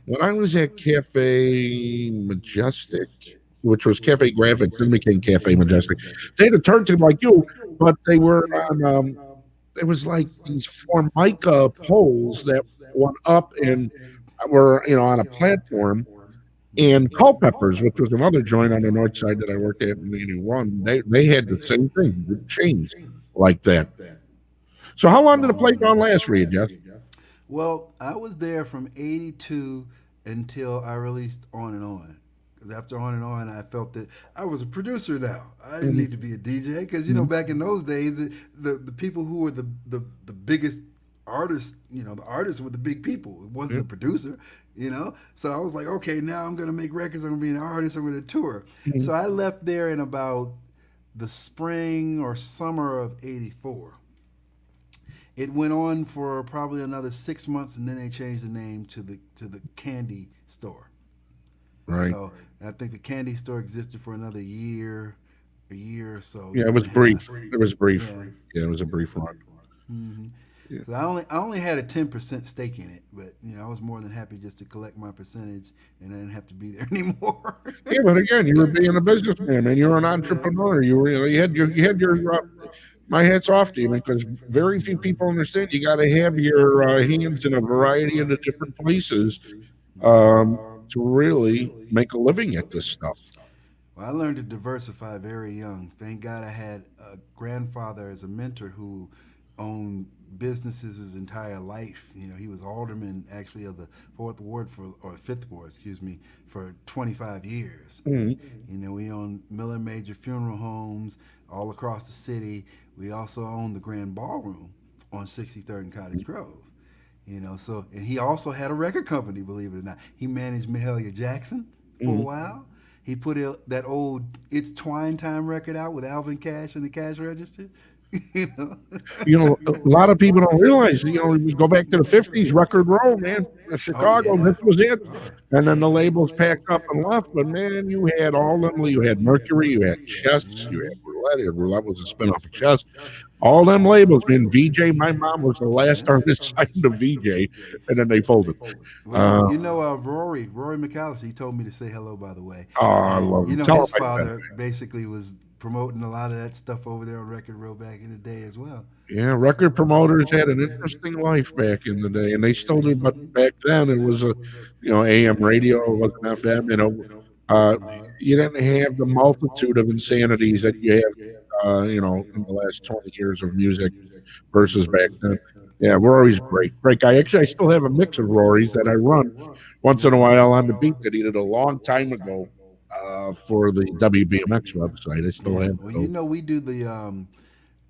when I was at Cafe Majestic, which was Cafe Graphics, then became Cafe Majestic. They had a turntable like you, but they were on. It was like these formica poles that went up and were on a platform. And Culpeppers, which was another joint on the north side that I worked at in '81, they had the same thing, the chains like that. So how long did the playground last for you, Jess? Well, I was there from '82 until I released On and On. Because after On and On, I felt that I was a producer now. I didn't Mhm, need to be a DJ. Because mhm, back in those days, the people who were the biggest artists, the artists were the big people. It wasn't mhm, the producer. So I was like, okay, now I'm gonna make records. I'm gonna be an artist. I'm gonna tour. mhm. So I left there in about the spring or summer of '84. It went on for probably another 6 months, and then they changed the name to the Candy Store. Right. So, and I think the Candy Store existed for another year, a year or so, Yeah, it year and was a half. brief. It was brief. Yeah. Yeah, it was a brief run. hmm Yeah. So I only had a 10% stake in it, but I was more than happy just to collect my percentage, and I didn't have to be there anymore. Yeah, but again, you were being a businessman, man. You were an entrepreneur. You had your. My hat's off to you, man, because very few people understand. You got to have your hands in a variety of the different places to really make a living at this stuff. Well, I learned to diversify very young. Thank God I had a grandfather as a mentor who owned businesses his entire life. He was alderman actually of the fourth ward or fifth ward, excuse me, for 25 years. And Mhm. we owned Miller Major Funeral Homes all across the city. We also owned the Grand Ballroom on 63rd and Cottage Grove. And he also had a record company, believe it or not. He managed Mahalia Jackson for a Mhm. while. he put that old "It's Twine Time" record out with Alvin Cash in the cash register. you know. A lot of people don't realize, we go back to the 50s, Record Row, man, Oh Chicago, yeah. this was it. Oh And then yeah. the labels packed up and left. But man, you had all them. You had Mercury, you had Chess, you Mm-hmm. had Roulette. Roulette was a spinoff of Chess. All them labels, man. VJ, my mom was the last Yeah. artist signed to VJ, and then they folded. Well, Uh, Rory McAllister, he told me to say hello, by the way. oh, I And love you him. know, Tell him his I said, father basically was promoting a lot of that stuff over there on Record Row back in the day as well. yeah, record promoters had an interesting life back in the day, and they still do. But back then, it was AM radio, it wasn't FM. Uh, you didn't have the multitude of insanities that you have, in the last 20 years of music versus back then. Yeah, Rory's great, great guy. Actually, I still have a mix of Rory's that I run once in a while on the beat that he did a long time ago for the WBMX website. I still Yeah. have Well, you those. know, we do the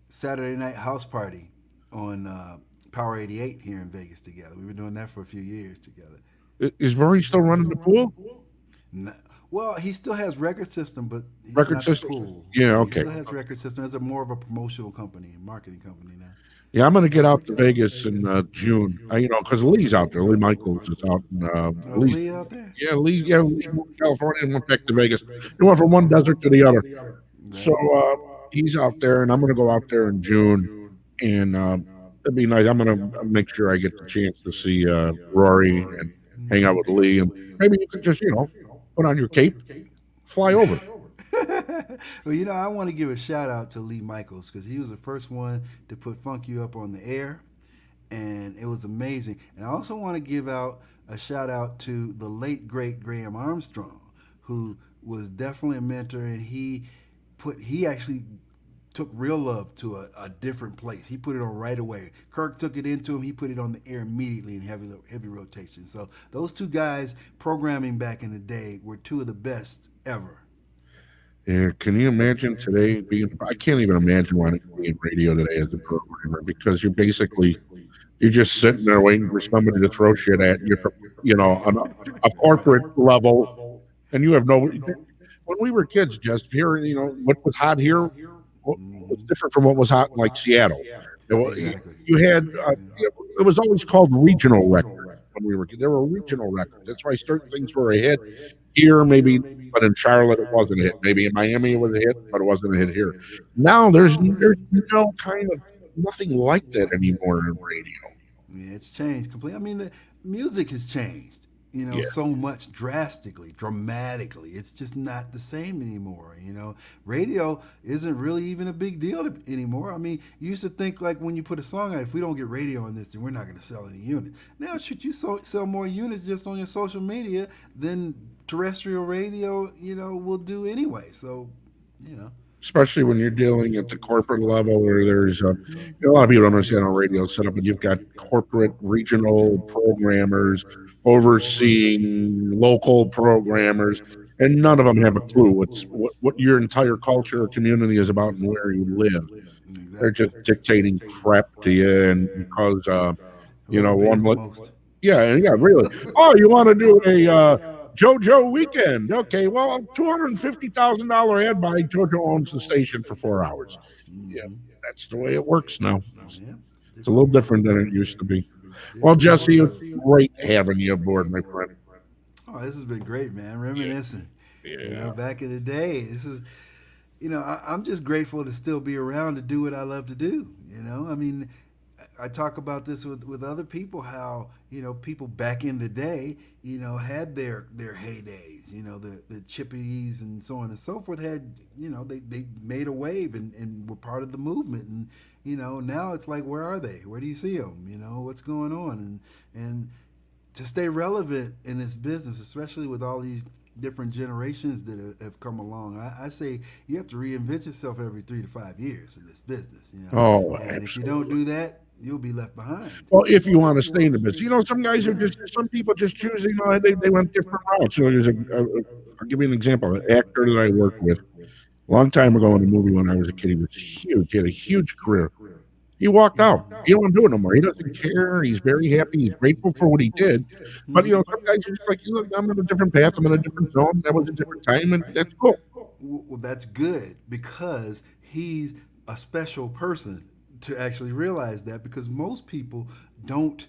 Saturday night house party on Power 88 here in Vegas together. We've been doing that for a few years together. Is Rory still running the pool? N- Well, he still has Record System, but Record not the systems? pool. Yeah, Yeah, he okay. still has Record System as a more of a promotional company, marketing company now. Yeah, I'm going to get out to Vegas in June. Because Lee's out there. Lee Michaels is out in Oh, Lee's. Lee out there. Lee moved to California and went back to Vegas. He went from one desert to the other. So Right. he's out there, and I'm going to go out there in June, and it'd be nice. I'm going to make sure I get the chance to see Rory and hang out with Lee, and maybe you could just, put on your cape, fly over. Well, you know, I want to give a shout out to Lee Michaels because he was the first one to put Funk You Up on the air, and it was amazing. And I also want to give out a shout out to the late great Graham Armstrong, who was definitely a mentor, and he actually took Real Love to a different place. He put it on right away. Kirk took it into him. He put it on the air immediately in heavy rotation. So those two guys programming back in the day were two of the best ever. And can you imagine today being? I can't even imagine wanting to be in radio today as a programmer because you're just sitting there waiting for somebody to throw shit at you from on a corporate level, and you have no. When we were kids, just here, what was hot here was Mm-hmm. different from what was hot in like Seattle. Exactly. You had it was always called regional records when we were kids. There were regional records. That's why certain things were a hit here, maybe, but in Charlotte it wasn't a hit. Maybe in Miami it was a hit, but it wasn't a hit here. Now there's no kind of nothing like that anymore in radio. Yeah, it's changed completely. I mean, the music has changed, Yeah. so much drastically, dramatically. It's just not the same anymore. Radio isn't really even a big deal anymore. I mean, you used to think like when you put a song out, if we don't get radio on this, then we're not going to sell any units. Now, should you sell more units just on your social media than terrestrial radio, will do anyway. So, you know. Especially when you're dealing at the corporate level where there's a lot of people don't understand how radio is set up, but you've got corporate regional programmers overseeing local programmers, and none of them have a clue what your entire culture or community is about and where you live. They're Exactly. just dictating crap to you, and because Whoever one pays the most. yeah, really. Oh, you want to do a JoJo weekend? Okay, well, $250,000 ad buy. JoJo owns the station for 4 hours. Yeah, Mm-hmm. that's the way it works now. Yeah, it's a It's a different little world. different than it used to be. Well, Different Jesse, world. it's great having you aboard, my friend. Oh, this has been great, man. Yeah, Reminiscing. yeah. Back in the day, this is I'm just grateful to still be around to do what I love to do. I mean, I talk about this with other people how people back in the day had their heydays. The chippies and so on and so forth had they made a wave and were part of the movement. And now it's like, where are they? Where do you see them? What's going on? And to stay relevant in this business, especially with all these different generations that have come along. I say you have to reinvent yourself every 3 to 5 years in this business. Oh, And if you don't absolutely. do that, you'll be left behind. Well, if you want to stay in the business, some people just choose, they went different routes. I'll give you an example. An actor that I worked with a long time ago in a movie when I was a kid, he was huge. He had a huge career. He walked out. He don't want to do it no more. He doesn't care. He's very happy. He's grateful for what he did. But some guys are just like, look, I'm in a different path. I'm in a different zone. That was a different time, and that's cool. Well, that's good because he's a special person to actually realize that because most people don't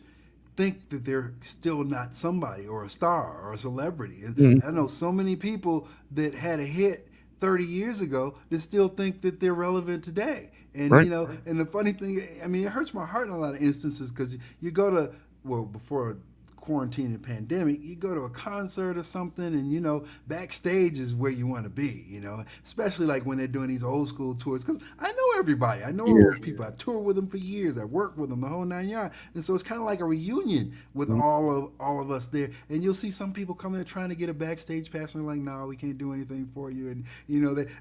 think that they're still not somebody or a star or a celebrity. And Mhm. I know so many people that had a hit 30 years ago that still think that they're relevant today. And Right. and the funny thing, I mean, it hurts my heart in a lot of instances because you go to, well, before quarantine and pandemic, you go to a concert or something, and backstage is where you want to be. Especially like when they're doing these old school tours, because I know everybody, I know all Yeah. those people. I've toured with them for years. I've worked with them the whole 9 yards, and so it's kind of like a reunion with Mhm. all of us there. And you'll see some people coming there trying to get a backstage pass, and they're like, "No, we can't do anything for you." And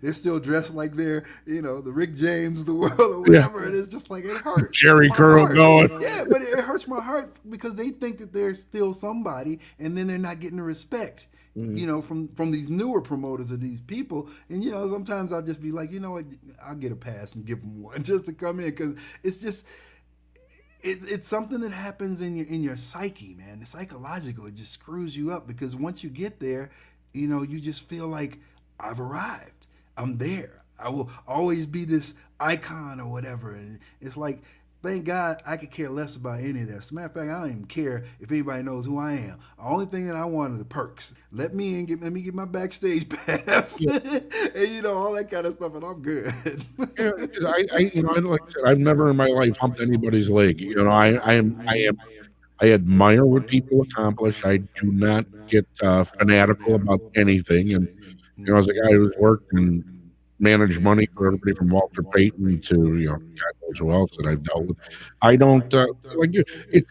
they're still dressed like they're the Rick James of the world or Yeah. whatever. And it's just like it hurts Jerry my curl heart. going. Yeah, but it hurts my heart because they think that they're still somebody, and then they're not getting the respect. Mhm. From these newer promoters of these people, and sometimes I'll just be like, what, I'll get a pass and give them one just to come in because it's just it's something that happens in your psyche, man. It's psychological. It just screws you up because once you get there, you just feel like I've arrived. I'm there. I will always be this icon or whatever. And it's like, thank God I could care less about any of that. As a matter of fact, I don't even care if anybody knows who I am. The only thing that I want are the perks. Let me in, let me get my backstage pass, Yeah. and all that kind of stuff, and I'm good. Yeah, 'cause like I said, I've never in my life humped anybody's leg. I admire what people accomplish. I do not get fanatical about anything. And as a guy who's worked and managed money for everybody from Walter Payton to God knows who else that I've dealt with, I don't like you.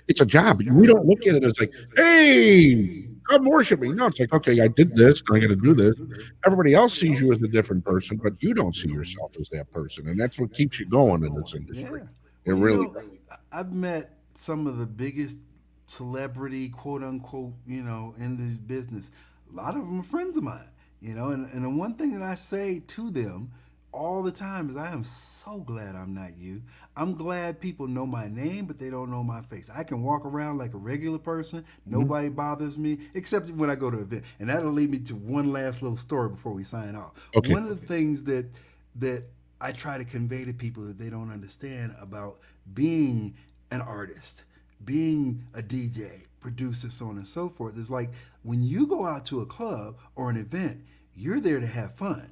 It's a job. We don't look at it as like, hey, come worship me. No, it's like, okay, I did this, and I got to do this. Everybody else sees you as a different person, but you don't see yourself as that person, and that's what keeps you going in this industry. Yeah. It Well, really does. I've met some of the biggest celebrity, quote unquote, in this business. A lot of them are friends of mine, and the one thing that I say to them all the time is I am so glad I'm not you. I'm glad people know my name, but they don't know my face. I can walk around like a regular person. Mhm. Nobody bothers me, except when I go to an event. And that'll lead me to one last little story before we sign off. Okay. One of the things that I try to convey to people that they don't understand about being an artist, being a DJ, producer, so on and so forth, is like when you go out to a club or an event, you're there to have fun.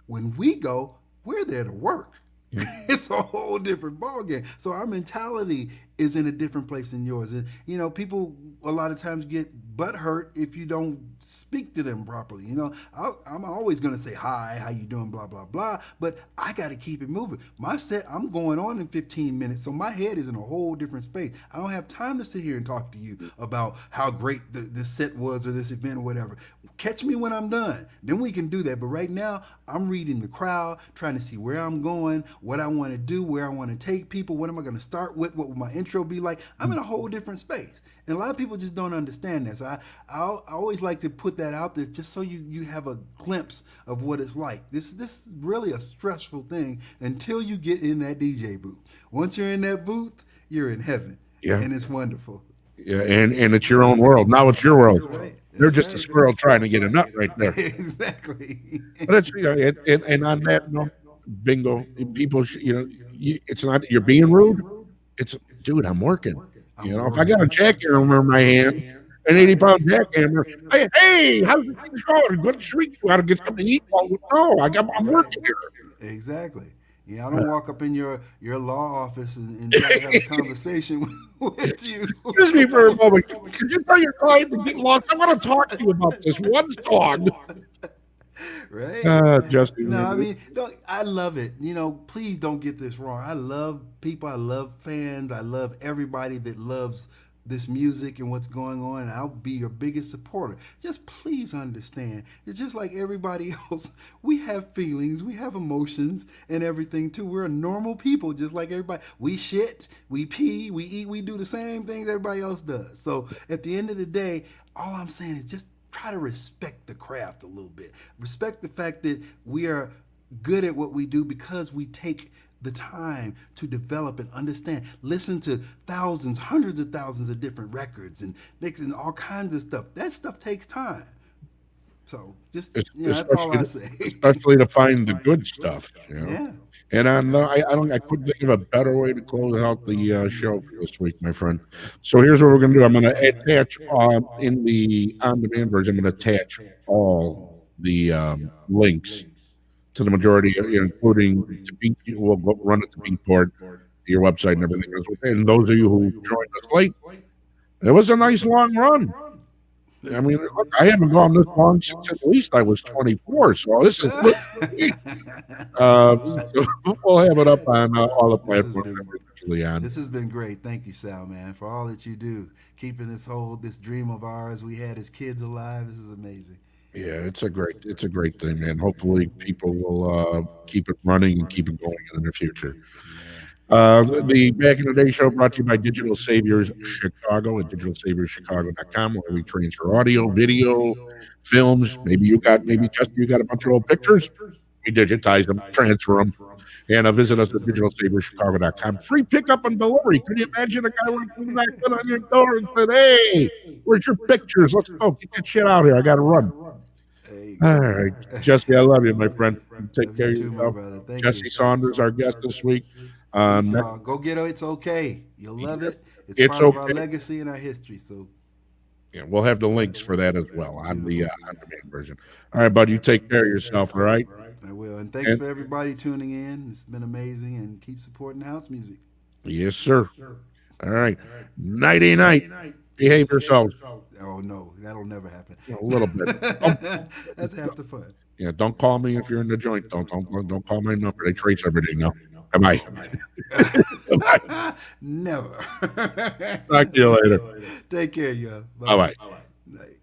When we go, we're there to work. Yeah. It's a whole different ballgame. So our mentality is in a different place than yours. And people a lot of times get butt hurt if you don't speak to them properly. I'm always gonna say hi, how you doing, blah blah blah. But I got to keep it moving. My set, I'm going on in 15 minutes, so my head is in a whole different space. I don't have time to sit here and talk to you about how great this set was or this event or whatever. Catch me when I'm done. Then we can do that. But right now, I'm reading the crowd, trying to see where I'm going, what I want to do, where I want to take people, what am I going to start with, what will my intro be like. I'm in a whole different space. And a lot of people just don't understand that. So I always like to put that out there just so you have a glimpse of what it's like. This is really a stressful thing until you get in that DJ booth. Once you're in that booth, you're in heaven. Yeah. And it's wonderful. Yeah, and it's your own world. Now it's your world. That's right. They're That's just a right. squirrel trying to get a nut right there. Exactly. But it's and on that note, bingo. People, it's not you're being rude. It's dude, I'm working. I'm If I working. got a jackhammer in my hand, an Right. 80-pound jackhammer, hey, how's the things going? Good treat. You ought to get something to eat. Well, no, I'm Right. working here. Exactly. Yeah, I don't walk up in your law office and try to have a conversation with you. Excuse me for a moment. Could you tell your client to get lost? I want to talk to you about this one song. Right? Justin, No, I man. mean, I love it. Please don't get this wrong. I love people. I love fans. I love everybody that loves this music and what's going on. And I'll be your biggest supporter. Just please understand. It's just like everybody else. We have feelings. We have emotions and everything too. We're normal people, just like everybody. We shit. We pee. We eat. We do the same things everybody else does. So at the end of the day, all I'm saying is just try to respect the craft a little bit. Respect the fact that we are good at what we do because we take the time to develop and understand. Listen to thousands, hundreds of thousands of different records and mixing all kinds of stuff. That stuff takes time. So just that's all I say. Especially to find the good stuff, you know. Yeah. And I couldn't think of a better way to close out the show for this week, my friend. So here's what we're going to do. I'm going to attach in the on-demand version. I'm going to attach all the links to the majority, including to Beat. We'll run it to Beatport, your website, and everything else. And those of you who joined us late, it was a nice long run. I mean, look, I haven't gone this long since at least I was 24. So this is good. So we'll have it up on all the platforms that we're usually on. This has been great. Thank you, Sal, man, for all that you do, keeping this dream of ours we had as kids alive. This is amazing. Yeah, it's a great thing, man. Hopefully, people will keep it running and keep it going in the future. The Back in the Day show brought to you by Digital Saviors Chicago at digitalsaviorchicago.com, where we transfer audio, video, films. Maybe just you got a bunch of old pictures. We digitize them, transfer them, and visit us at digitalsaviorchicago.com. Free pickup and delivery. Can you imagine a guy walking back on your door and said, "Hey, where's your pictures? Let's go. Get that shit out here. I got to run." All right, Jesse, I love you, my friend. Take care of yourself. Jesse Saunders, our guest this week. Go get it. It's okay. You'll love it. It's part of our legacy and our history. So, yeah, we'll have the links for that as well on the on-demand version. All right, buddy. You take care of yourself. All right. I will. And thanks for everybody tuning in. It's been amazing, and keep supporting house music. Yes, sir. All right. Nighty night. Behave yourselves. Oh no, that'll never happen. A little bit. That's half the fun. Yeah, don't call me if you're in the joint. Don't call my number. They trace everything now. Bye. Never. Talk to you later. Take care, y'all. Bye bye. Night.